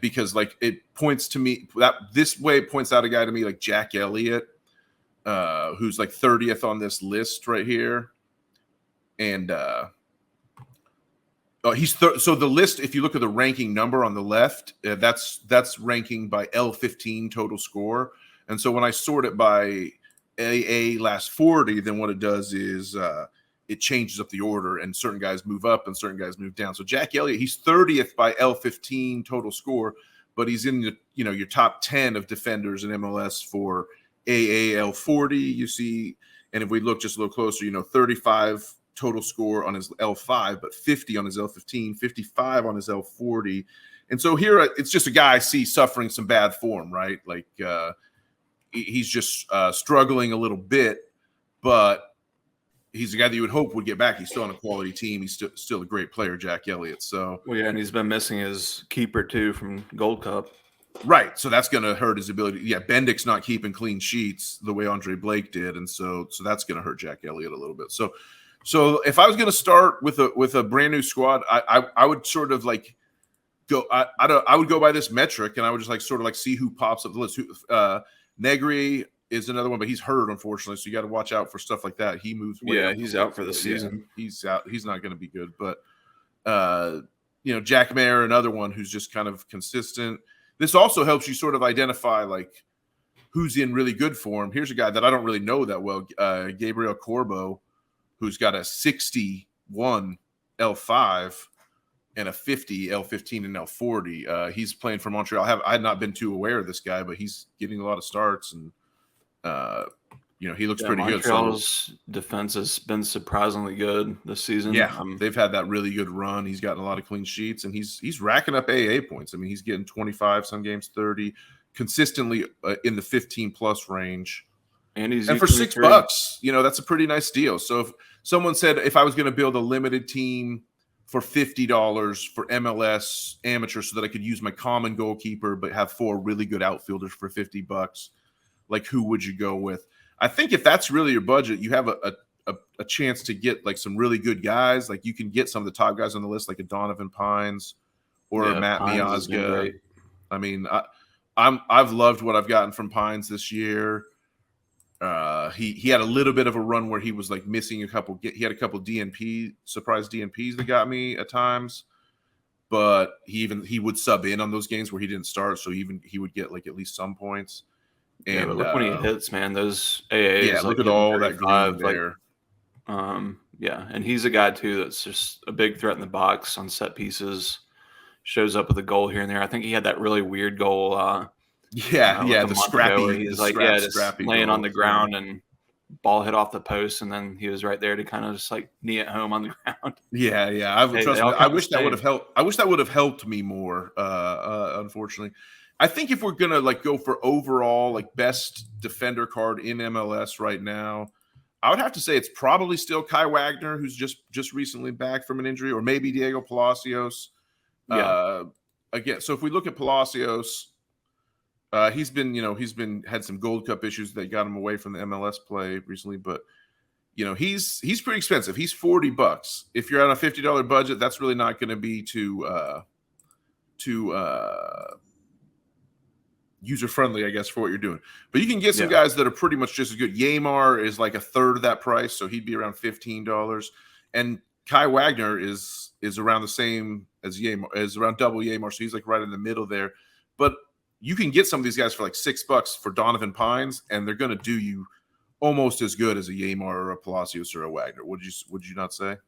because like it points to me that this way it points out a guy to me like Jack Elliott, who's like 30th on this list right here. And so the list, if you look at the ranking number on the left, that's ranking by L15 total score. And so when I sort it by AA last 40, then what it does is it changes up the order, and certain guys move up and certain guys move down. So Jack Elliott, he's 30th by L15 total score, but he's in the, your top 10 of defenders in MLS for AAL40, you see. And if we look just a little closer, 35 total score on his L5, but 50 on his L15, 55 on his L40. And so here it's just a guy I see suffering some bad form, right? Like he's just struggling a little bit, but he's a guy that you would hope would get back. He's still on a quality team. He's still a great player, Jack Elliott. So well, yeah, and he's been missing his keeper too from Gold Cup. Right. So that's going to hurt his ability. Yeah, Bendick's not keeping clean sheets the way Andre Blake did, and so that's going to hurt Jack Elliott a little bit. So if I was going to start with a brand new squad, I would sort of like go. I would go by this metric, and I would just like sort of like see who pops up the list. Negri is another one, but he's hurt, unfortunately. So you got to watch out for stuff like that. He moves. He's out for the season. Yeah, he's out. He's not going to be good. But Jack Mayer, another one who's just kind of consistent. This also helps you sort of identify like who's in really good form. Here's a guy that I don't really know that well, Gabriel Corbo, who's got a 61 L5 and a 50 L15 and L40. He's playing for Montreal. I had not been too aware of this guy, but he's getting a lot of starts, and he looks pretty good. Montreal's defense has been surprisingly good this season. Yeah, they've had that really good run. He's gotten a lot of clean sheets, and he's racking up AA points. I mean, he's getting 25, some games 30, consistently in the 15+ range. And for $6, that's a pretty nice deal. So if someone said if I was going to build a limited team for $50 for MLS amateur so that I could use my common goalkeeper but have 4 really good outfielders for $50, like who would you go with? I think if that's really your budget, you have a chance to get like some really good guys. Like you can get some of the top guys on the list, like a Donovan Pines or a Matt Miazga. I mean, I've loved what I've gotten from Pines this year. He had a little bit of a run where he was like missing a couple. He had a couple surprise DNPs that got me at times, but he would sub in on those games where he didn't start, so he would get like at least some points. And but look when he hits, man, those AAs. Yeah, look at all that green there. And he's a guy too that's just a big threat in the box on set pieces. Shows up with a goal here and there. I think he had that really weird goal. The scrappy. He's just laying on the ground and ball hit off the post, and then he was right there to kind of just like knee it home on the ground. I wish that would have helped. I wish that would have helped me more. Unfortunately, I think if we're gonna like go for overall like best defender card in MLS right now, I would have to say it's probably still Kai Wagner, who's just recently back from an injury, or maybe Diego Palacios. Again, so if we look at Palacios, he's had some Gold Cup issues that got him away from the MLS play recently, but he's pretty expensive. He's $40. If you're on a $50 budget, that's really not going to be too user friendly, I guess, for what you're doing. But you can get some guys that are pretty much just as good. Yamar is like a third of that price, so he'd be around $15. And Kai Wagner is around the same as Yamar, is around double Yamar, so he's like right in the middle there. But you can get some of these guys for like $6 for Donovan Pines, and they're going to do you almost as good as a Yamar or a Palacios or a Wagner. Would you not say?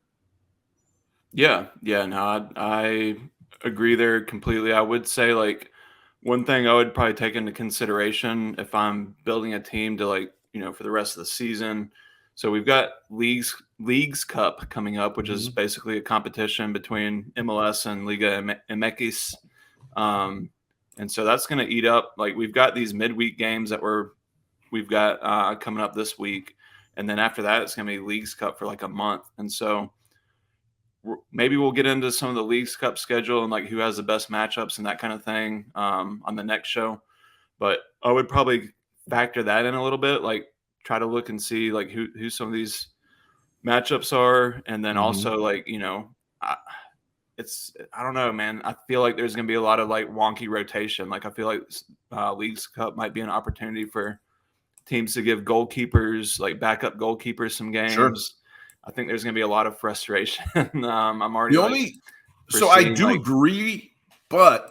Yeah. No, I agree there completely. I would say like one thing I would probably take into consideration if I'm building a team to like for the rest of the season. So we've got Leagues Cup coming up, which is basically a competition between MLS and Liga MX. And so that's going to eat up, like we've got these midweek games that we've got coming up this week. And then after that, it's going to be Leagues Cup for like a month. And so maybe we'll get into some of the Leagues Cup schedule and like who has the best matchups and that kind of thing on the next show. But I would probably factor that in a little bit, like try to look and see like who some of these matchups are. And then also like, I don't know, man. I feel like there's going to be a lot of like wonky rotation. Like I feel like Leagues Cup might be an opportunity for teams to give goalkeepers, like backup goalkeepers, some games. Sure. I think there's going to be a lot of frustration. I'm already I do agree, but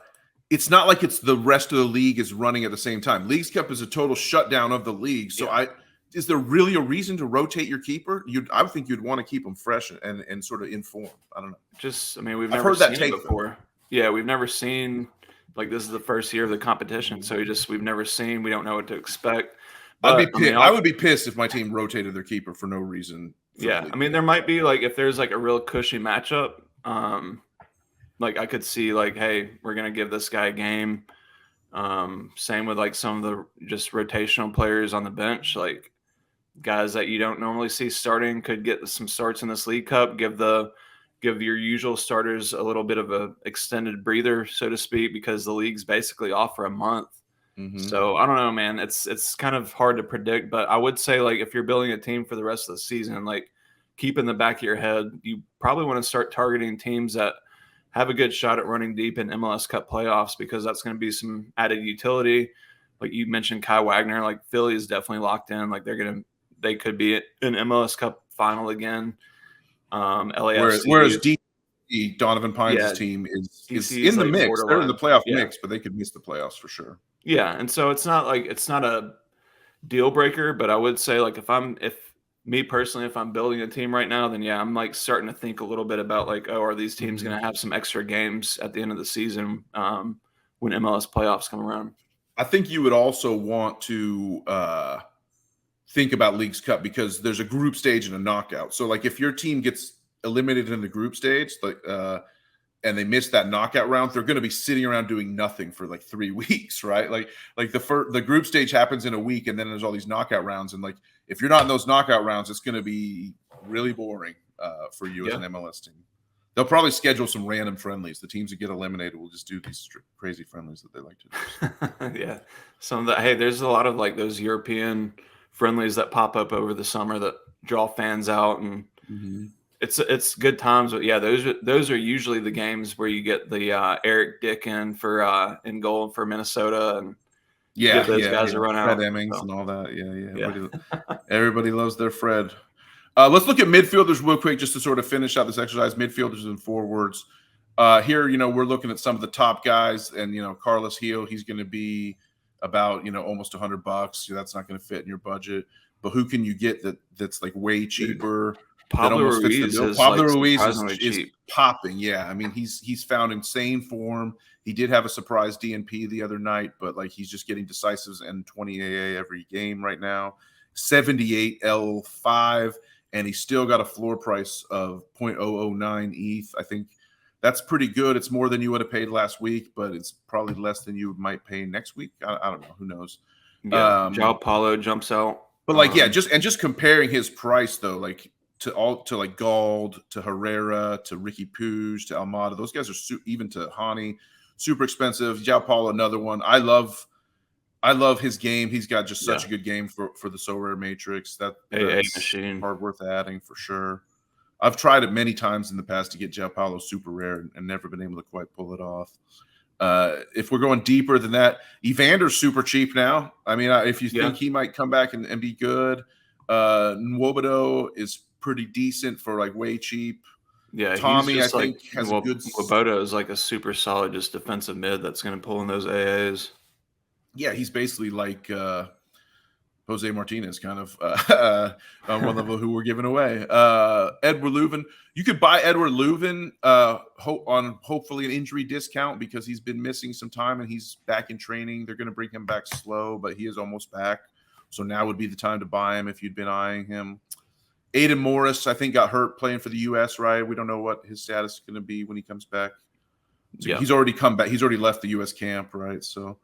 it's not like it's the rest of the league is running at the same time. Leagues Cup is a total shutdown of the league. So is there really a reason to rotate your keeper? I would think you'd want to keep them fresh and sort of informed. I don't know. We've never seen it before. Yeah, we've never seen like this is the first year of the competition, so we've never seen. We don't know what to expect. But, I would be pissed if my team rotated their keeper for no reason. Yeah, I mean, there might be like if there's like a real cushy matchup, like I could see like, hey, we're gonna give this guy a game. Same with like some of the just rotational players on the bench, like. guys that you don't normally see starting could get some starts in this League Cup. Give your usual starters a little bit of a extended breather, so to speak, because the league's basically off for a month. Mm-hmm. So I don't know, man. It's kind of hard to predict, but I would say, like, if you're building a team for the rest of the season, like, keep in the back of your head, you probably want to start targeting teams that have a good shot at running deep in MLS Cup playoffs, because that's going to be some added utility. Like you mentioned, Kai Wagner, like Philly is definitely locked in. Like they could be in MLS Cup final again. LAFC, whereas Donovan Pines' team is in the mix. They're in the playoff mix, but they could miss the playoffs for sure. Yeah, and so it's not a deal breaker, but I would say, like, if me personally, if I'm building a team right now, then yeah, I'm like starting to think a little bit about, like, oh, are these teams going to have some extra games at the end of the season when MLS playoffs come around? I think you would also want to think about Leagues Cup, because there's a group stage and a knockout. So, like, if your team gets eliminated in the group stage, like, and they miss that knockout round, they're going to be sitting around doing nothing for like 3 weeks, right? Like the group stage happens in a week, and then there's all these knockout rounds, and like if you're not in those knockout rounds, it's going to be really boring for you as an MLS team. They'll probably schedule some random friendlies. The teams that get eliminated will just do these crazy friendlies that they like to do. Yeah, there's a lot of like those European friendlies that pop up over the summer that draw fans out, and it's good times. But yeah, those are usually the games where you get the Eric Dickin in goal for Minnesota, and get those guys to run out. Fred Emmings and all that. Yeah. Everybody loves their Fred. Let's look at midfielders real quick, just to sort of finish out this exercise. Midfielders and forwards. Here, we're looking at some of the top guys, and Carlos Gil, he's going to be about almost $100. That's not going to fit in your budget. But who can you get that's like way cheaper? Pablo Ruiz is popping. Yeah, I mean he's found insane form. He did have a surprise DNP the other night, but like he's just getting decisives and 20 AA every game right now. 78 L5, and he's still got a floor price of 0.009 ETH. I think that's pretty good. It's more than you would have paid last week, but it's probably less than you might pay next week. I don't know. Who knows? Yeah, João Paulo jumps out. But like, just comparing his price though, like to like Gald, to Herrera, to Ricky Puig, to Almada, those guys are even to Hani, super expensive. João Paulo, another one. I love his game. He's got just such a good game for the Sorare Matrix. That's machine. Hard worth adding for sure. I've tried it many times in the past to get João Paulo super rare and never been able to quite pull it off. If we're going deeper than that, Evander's super cheap now. I mean, if you think he might come back and be good, Nwobodo is pretty decent for like way cheap. Yeah, Tommy, I think, has a good. Nwobodo is like a super solid, just defensive mid that's going to pull in those AAs. Yeah, he's basically like Jose Martinez, kind of on one level, who we're giving away. Edward Leuven. You could buy Edward Leuven on hopefully an injury discount, because he's been missing some time and he's back in training. They're going to bring him back slow, but he is almost back. So now would be the time to buy him if you'd been eyeing him. Aiden Morris, I think, got hurt playing for the U.S., right? We don't know what his status is going to be when he comes back. So he's already come back. He's already left the U.S. camp, right? So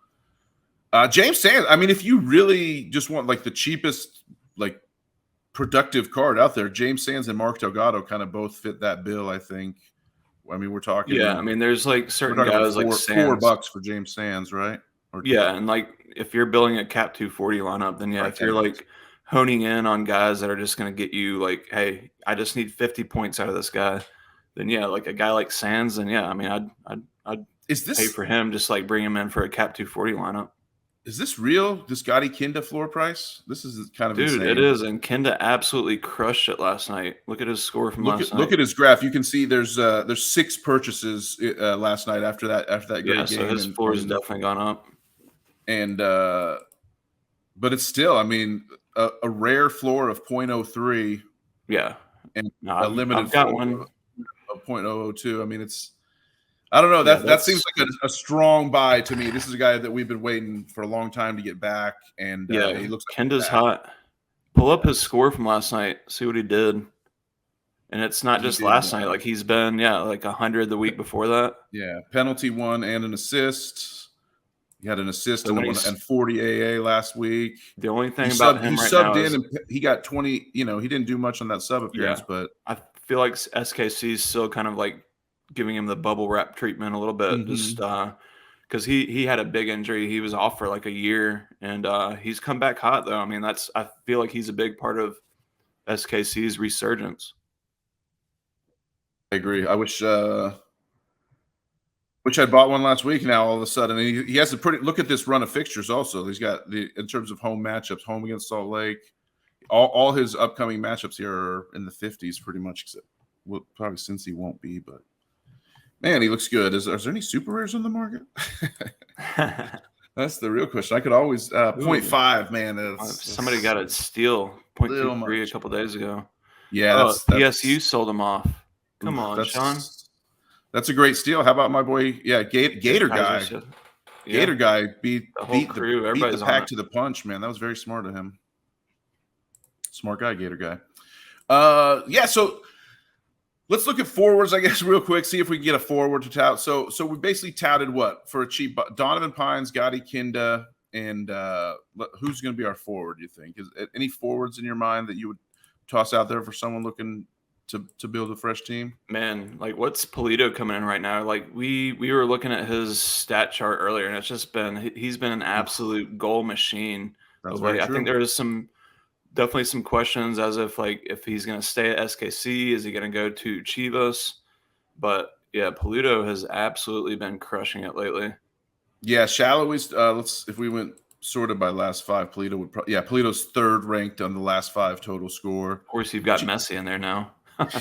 James Sands, I mean, if you really just want like the cheapest, like productive card out there, James Sands and Mark Delgado kind of both fit that bill, I think. I mean, we're talking. Yeah, I mean, there's like certain guys like Sands. $4 for James Sands, right? And like if you're building a cap 240 lineup, then if you're like honing in on guys that are just going to get you like, hey, I just need 50 points out of this guy, then like a guy like Sands, then I mean, I'd pay for him, just like bring him in for a cap 240 lineup. Is this real? This Gotti Kinda floor price? This is kind of insane. It is, and Kinda absolutely crushed it last night. Look at his score from last night. Look at his graph. You can see there's 6 purchases last night after that great game. So his floor has definitely gone up. And but it's still, I mean, a rare floor of 0.03. Yeah, and a limited I've got floor one of 0.002. I mean, it's. I don't know. That seems like a strong buy to me. This is a guy that we've been waiting for a long time to get back, and he looks like Kenda's hot. Pull up his score from last night. See what he did, and it's not just last night. Like he's been like 100 the week before that. Yeah, penalty 1 and an assist. He had an assist So when and 40 AA last week. The only thing He about him right now subbed in is and he got 20. You know, he didn't do much on that sub appearance, but I feel like SKC is still kind of like giving him the bubble wrap treatment a little bit, just because he had a big injury. He was off for like a year, and he's come back hot though. I mean, I feel like he's a big part of SKC's resurgence. I agree. I wish I'd bought one last week. Now all of a sudden, and he has a pretty look at this run of fixtures. Also, he's got in terms of home matchups, home against Salt Lake. All his upcoming matchups here are in the 50s, pretty much. Except probably since he won't be, but man, he looks good. Is there any super rares on the market? That's the real question. I could always 0.5, man. Somebody got a steal 0.23 a couple days ago. Yeah, PSU sold him off. Come on, Sean. That's a great steal. How about my boy? Yeah, Gator guy. Gator guy beat the pack to the punch, man. That was very smart of him. Smart guy, Gator guy. Yeah, so let's look at forwards, I guess, real quick. See if we can get a forward to tout. So we basically touted what for a cheap Donovan Pines, Gotti Kinda, and who's going to be our forward? You think is any forwards in your mind that you would toss out there for someone looking to build a fresh team? Man, like what's Polito coming in right now? Like we were looking at his stat chart earlier, and it's just he's been an absolute goal machine. That's very true. I think there is definitely some questions as if he's going to stay at SKC, is he going to go to Chivas? But yeah, Polito has absolutely been crushing it lately. Yeah, Shallowy's if we went sorted by last five, Polito would Polito's third ranked on the last five total score. Of course, you've got Messi in there now.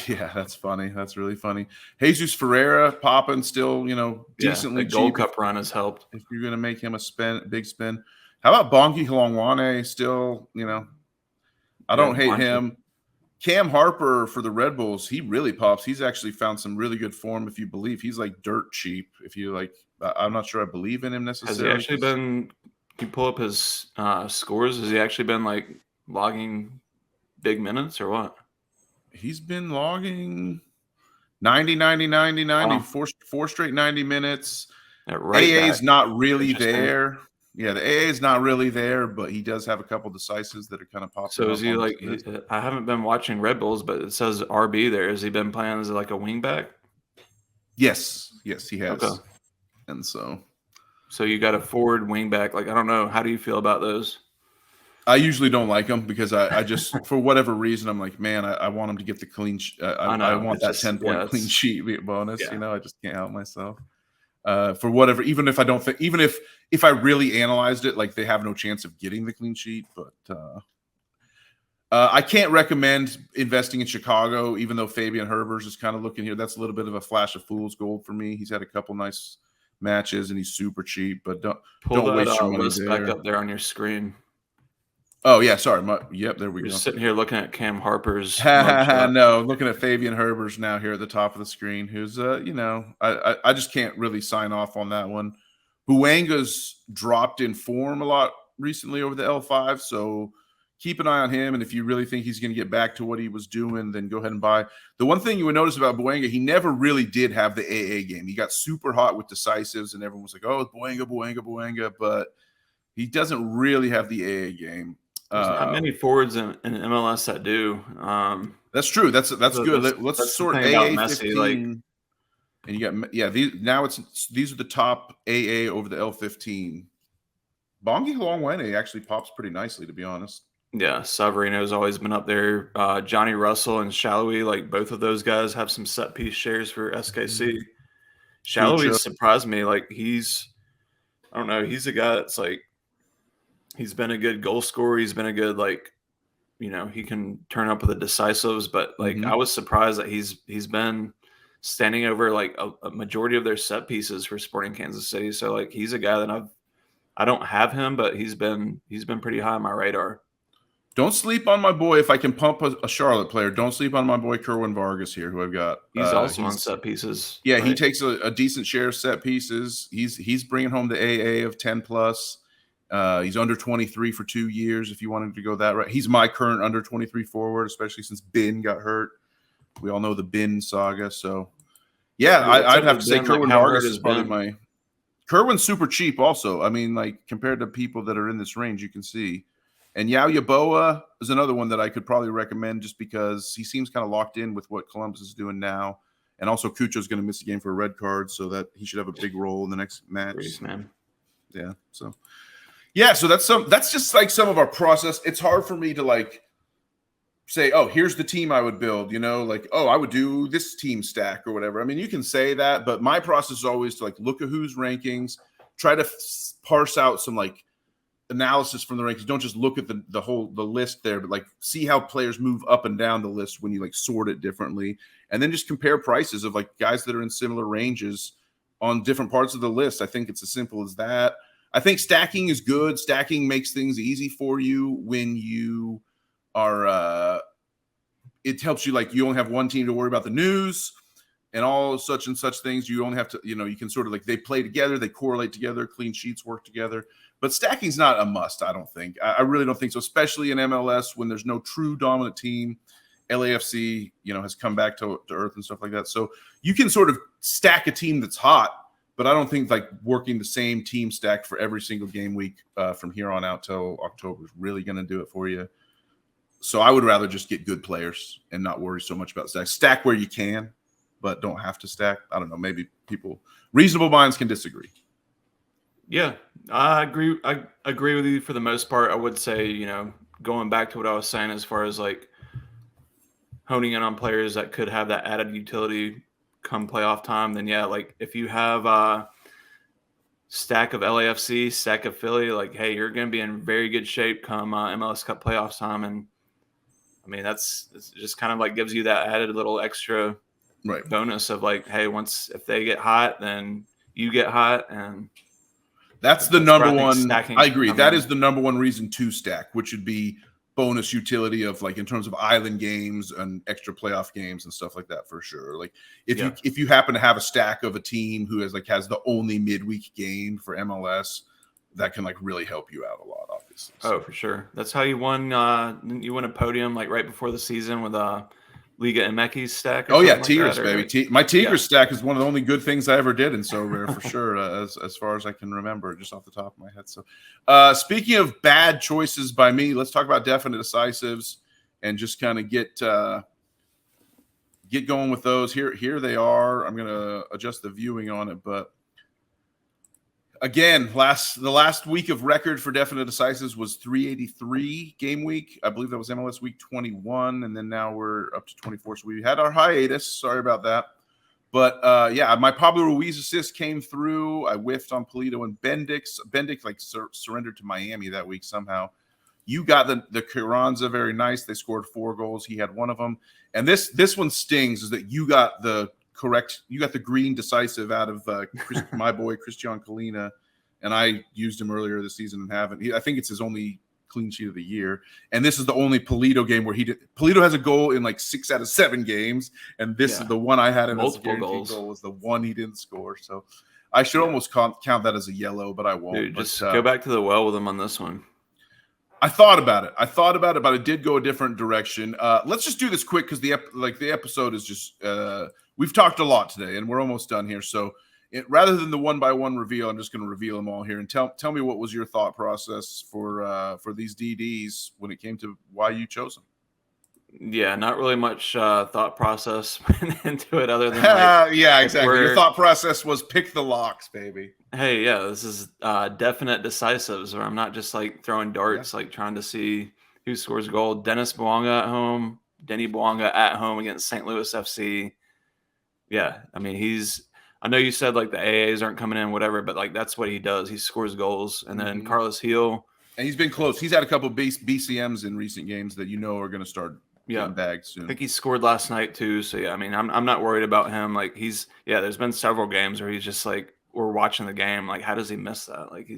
Yeah, that's funny. That's really funny. Jesus Ferreira popping still, decently. The Gold Cup run has helped. If you're going to make him a big spin. How about Bongi Halongwane still, I don't hate him. Cam Harper for the Red Bulls, he really pops. He's actually found some really good form, if you believe. He's like dirt cheap. If you like, I'm not sure I believe in him necessarily. Has he actually been, can you pull up his scores? Has he actually been like logging big minutes or what? He's been logging 90, 4 straight 90 minutes. AA is not really there. Yeah, the AA is not really there, but he does have a couple decisives that are kind of popping. So is he like? I haven't been watching Red Bulls, but it says RB there. Has he been playing as like a wingback? Yes, he has. Okay. And so you got a forward wingback. Like I don't know. How do you feel about those? I usually don't like them because I just for whatever reason I'm like, man, I want him to get the clean. I want that 10-point clean sheet bonus. Yeah. I just can't help myself. For whatever, even if I don't think, even if I really analyzed it, like they have no chance of getting the clean sheet. But I can't recommend investing in Chicago, even though Fabian Herbers is kind of looking here. That's a little bit of a flash of fool's gold for me. He's had a couple nice matches and he's super cheap. But don't waste your money there. Back up there on your screen. Oh yeah, sorry. Yep, there we go. You're sitting here looking at Cam Harper's. No, looking at Fabian Herbers now here at the top of the screen. Who's I just can't really sign off on that one. Buenga's dropped in form a lot recently over the L5, so keep an eye on him. And if you really think he's going to get back to what he was doing, then go ahead and buy. The one thing you would notice about Buenga, he never really did have the AA game. He got super hot with decisives, and everyone was like, "Oh, it's Buenga," but he doesn't really have the AA game. There's not many forwards in MLS that do. That's true. That's good. Let's sort AA Messi, 15, and you got these are the top AA over the L15. Bongi Halongwane actually pops pretty nicely, to be honest. Yeah, Savarino's always been up there. Johnny Russell and Shallowy, like both of those guys have some set piece shares for SKC. Shallowy surprised me. Like he's a guy that's like. He's been a good goal scorer. He's been a good, he can turn up with the decisives. But, I was surprised that he's been standing over, like, a majority of their set pieces for Sporting Kansas City. So, he's a guy that I don't have him, but he's been pretty high on my radar. Don't sleep on my boy. If I can pump a Charlotte player, don't sleep on my boy Kerwin Vargas here, who I've got. He's also on set pieces. Yeah, right? He takes a decent share of set pieces. He's bringing home the AA of 10+. He's under 23 for 2 years. If you wanted to go that right, he's my current under 23 forward, especially since Ben got hurt. We all know the Ben saga. So, yeah, I'd have to say Kerwin Vargas is probably Kerwin's super cheap also. I mean, like compared to people that are in this range, you can see. And Yao Yaboa is another one that I could probably recommend just because he seems kind of locked in with what Columbus is doing now. And also Cucho's going to miss a game for a red card, so that he should have a big role in the next match. Great, man. Yeah. So that's just like some of our process. It's hard for me to like say, oh, here's the team I would build, like, oh, I would do this team stack or whatever. I mean, you can say that, but my process is always to like look at who's rankings, try to parse out some like analysis from the rankings. Don't just look at the list there, but like see how players move up and down the list when you like sort it differently, and then just compare prices of like guys that are in similar ranges on different parts of the list. I think it's as simple as that. I think stacking is good. Stacking makes things easy for you when you are it helps you, like, you only have one team to worry about the news and all such and such things. You only have to, you can sort of like, they play together, they correlate together, clean sheets work together. But stacking's not a must, I don't think. I really don't think so, especially in MLS when there's no true dominant team. LAFC, has come back to earth and stuff like that. So you can sort of stack a team that's hot, but I don't think like working the same team stack for every single game week from here on out till October is really going to do it for you. So I would rather just get good players and not worry so much about stack. Stack where you can, but don't have to stack. I don't know. Maybe reasonable minds can disagree. Yeah, I agree. I agree with you for the most part. I would say, going back to what I was saying as far as like honing in on players that could have that added utility come playoff time, then yeah, like if you have a stack of LAFC, stack of Philly, like, hey, you're going to be in very good shape come MLS Cup playoffs time. And I mean, it's just kind of like gives you that added little extra bonus of like, hey, if they get hot, then you get hot. And that's the number one. I agree. That is in. the number one reason to stack, which would be bonus utility of like in terms of island games and extra playoff games and stuff like that for sure. Like if you happen to have a stack of a team who has the only midweek game for MLS, that can like really help you out a lot, obviously. So. Oh, for sure. That's how you won. You won a podium like right before the season with Liga MX's stack. Oh yeah, Tigres, baby. My Tigres stack is one of the only good things I ever did in Sorare for sure, as far as I can remember, just off the top of my head. So, speaking of bad choices by me, let's talk about definite decisives and just kind of get going with those. Here they are. I'm gonna adjust the viewing on it, but again, the last week of record for definite decisives was 383 game week. I believe that was MLS week 21, and then now we're up to 24. So we had our hiatus. Sorry about that. But yeah, my Pablo Ruiz assist came through. I whiffed on Polito and Bendix. Bendix surrendered to Miami that week somehow. You got the Carranza, very nice. They scored 4 goals. He had one of them. And this one stings, is that you got the green decisive out of my boy Christian Colina, and I used him earlier this season and haven't. I think it's his only clean sheet of the year, and this is the only Polito game where Polito has a goal in like 6 out of 7 games, and this is the one I had him as a guaranteed goal was the one he didn't score. So I should almost count that as a yellow, but I won't. Dude, just go back to the well with him on this one. I thought about it, but it did go a different direction. Let's just do this quick because the episode is just we've talked a lot today, and we're almost done here. So rather than the one-by-one reveal, I'm just going to reveal them all here. And tell me what was your thought process for these DDs when it came to why you chose them. Yeah, not really much thought process into it other than yeah, exactly. Your thought process was pick the locks, baby. Hey, yeah, this is definite decisives where I'm not just like throwing darts, like trying to see who scores goal. Dennis Bouanga at home, Denny Bouanga at home against St. Louis FC. Yeah, I mean, I know you said like the AAs aren't coming in, whatever, but like that's what he does. He scores goals. And then Carlos Heel. And he's been close. He's had a couple of BCMs in recent games that are going to start getting bagged soon. I think he scored last night too. So yeah, I mean, I'm not worried about him. Like there's been several games where he's just like, we're watching the game. Like, how does he miss that? Like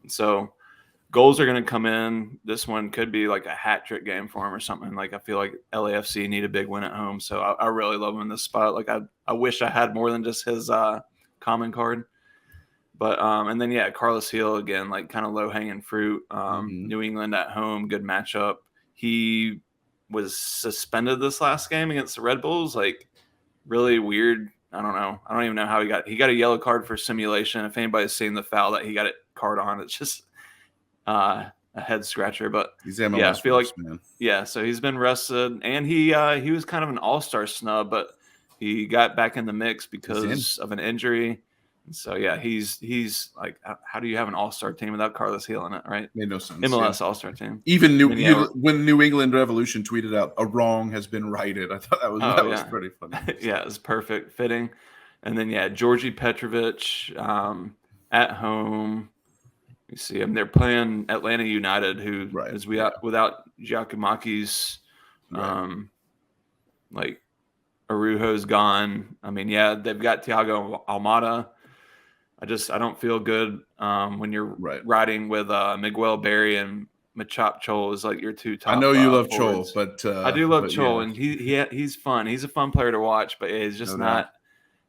so goals are going to come in. This one could be like a hat trick game for him or something. Like, I feel like LAFC need a big win at home. So I really love him in this spot. Like, I wish I had more than just his common card. But and then Carlos Heel again, like kind of low hanging fruit. New England at home, good matchup. He was suspended this last game against the Red Bulls. Like, really weird I don't know. I don't even know how he got a yellow card for simulation. If anybody's seen the foul that he got it card on, it's just a head scratcher. But he's MLS yeah, I feel like man. Yeah, so he's been rested, and he was kind of an all-star snub, but he got back in the mix because of an injury. And so yeah, he's like, how do you have an all-star team without Carlos Gil in it, right? Made no sense. MLS all-star team. Even when New England Revolution tweeted out a wrong has been righted, I thought that was pretty funny. Yeah, it was perfect, fitting. And then Georgi Petrovic at home. You see him. They're playing Atlanta United, who is without Giacomakis. Like Araujo's gone. I mean, they've got Thiago Almada. I don't feel good when you're riding with Miguel Berry and Machop Chol is like your two top. I know you love forwards. Chol, but I do love Chol, and he's fun. He's a fun player to watch, but he's just not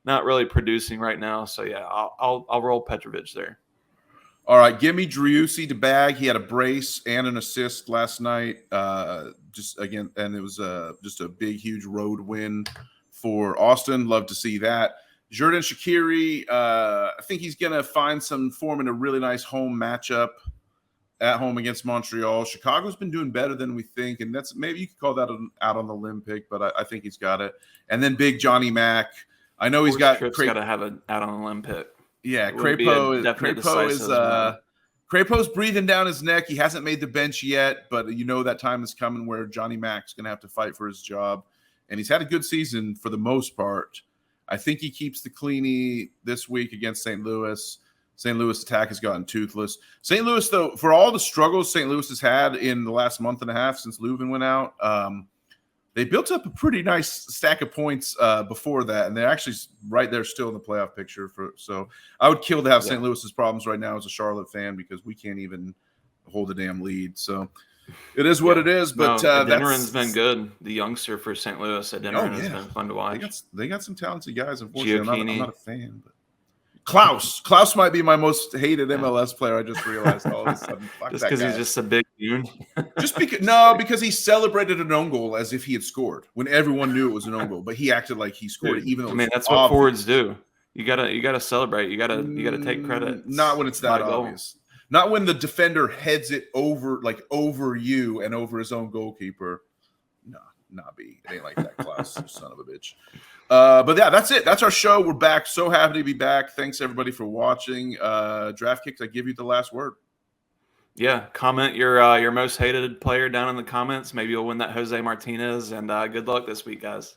really producing right now. So I'll roll Petrovic there. All right, give me Driussi to bag. He had a brace and an assist last night. And it was just a big, huge road win for Austin. Love to see that. Xherdan Shaqiri, I think he's going to find some form in a really nice home matchup at home against Montreal. Chicago's been doing better than we think, and that's maybe you could call that an out on the limb pick, but I think he's got it. And then big Johnny Mack. I know he's got Tripp's got to have an out on the limb pick. Yeah, Crapo's breathing down his neck. He hasn't made the bench yet, but that time is coming where Johnny Mack's going to have to fight for his job. And he's had a good season for the most part. I think he keeps the cleanie this week against St. Louis. St. Louis attack has gotten toothless. St. Louis, though, for all the struggles St. Louis has had in the last month and a half since Leuven went out, they built up a pretty nice stack of points before that, and they're actually right there still in the playoff picture. So I would kill to have St. Louis's problems right now as a Charlotte fan because we can't even hold a damn lead. So it is what it is. But Adeniran's been good. The youngster for St. Louis, Adeniran has been fun to watch. They got some talented guys. Unfortunately, I'm not a fan. But Klaus might be my most hated MLS player. I just realized all of a sudden. Just because he's just a big dude. because he celebrated an own goal as if he had scored when everyone knew it was an own goal, but he acted like he scored it, even though that's what forwards do. You gotta celebrate. You gotta take credit. Not when it's that obvious. Not when the defender heads it over you and over his own goalkeeper. No, not be. It ain't like that, Klaus, you son of a bitch. But yeah, that's it. That's our show. We're back. So happy to be back. Thanks everybody for watching. DraftKicks, I give you the last word. Yeah, comment your most hated player down in the comments. Maybe you'll win that Jose Martinez. And good luck this week, guys.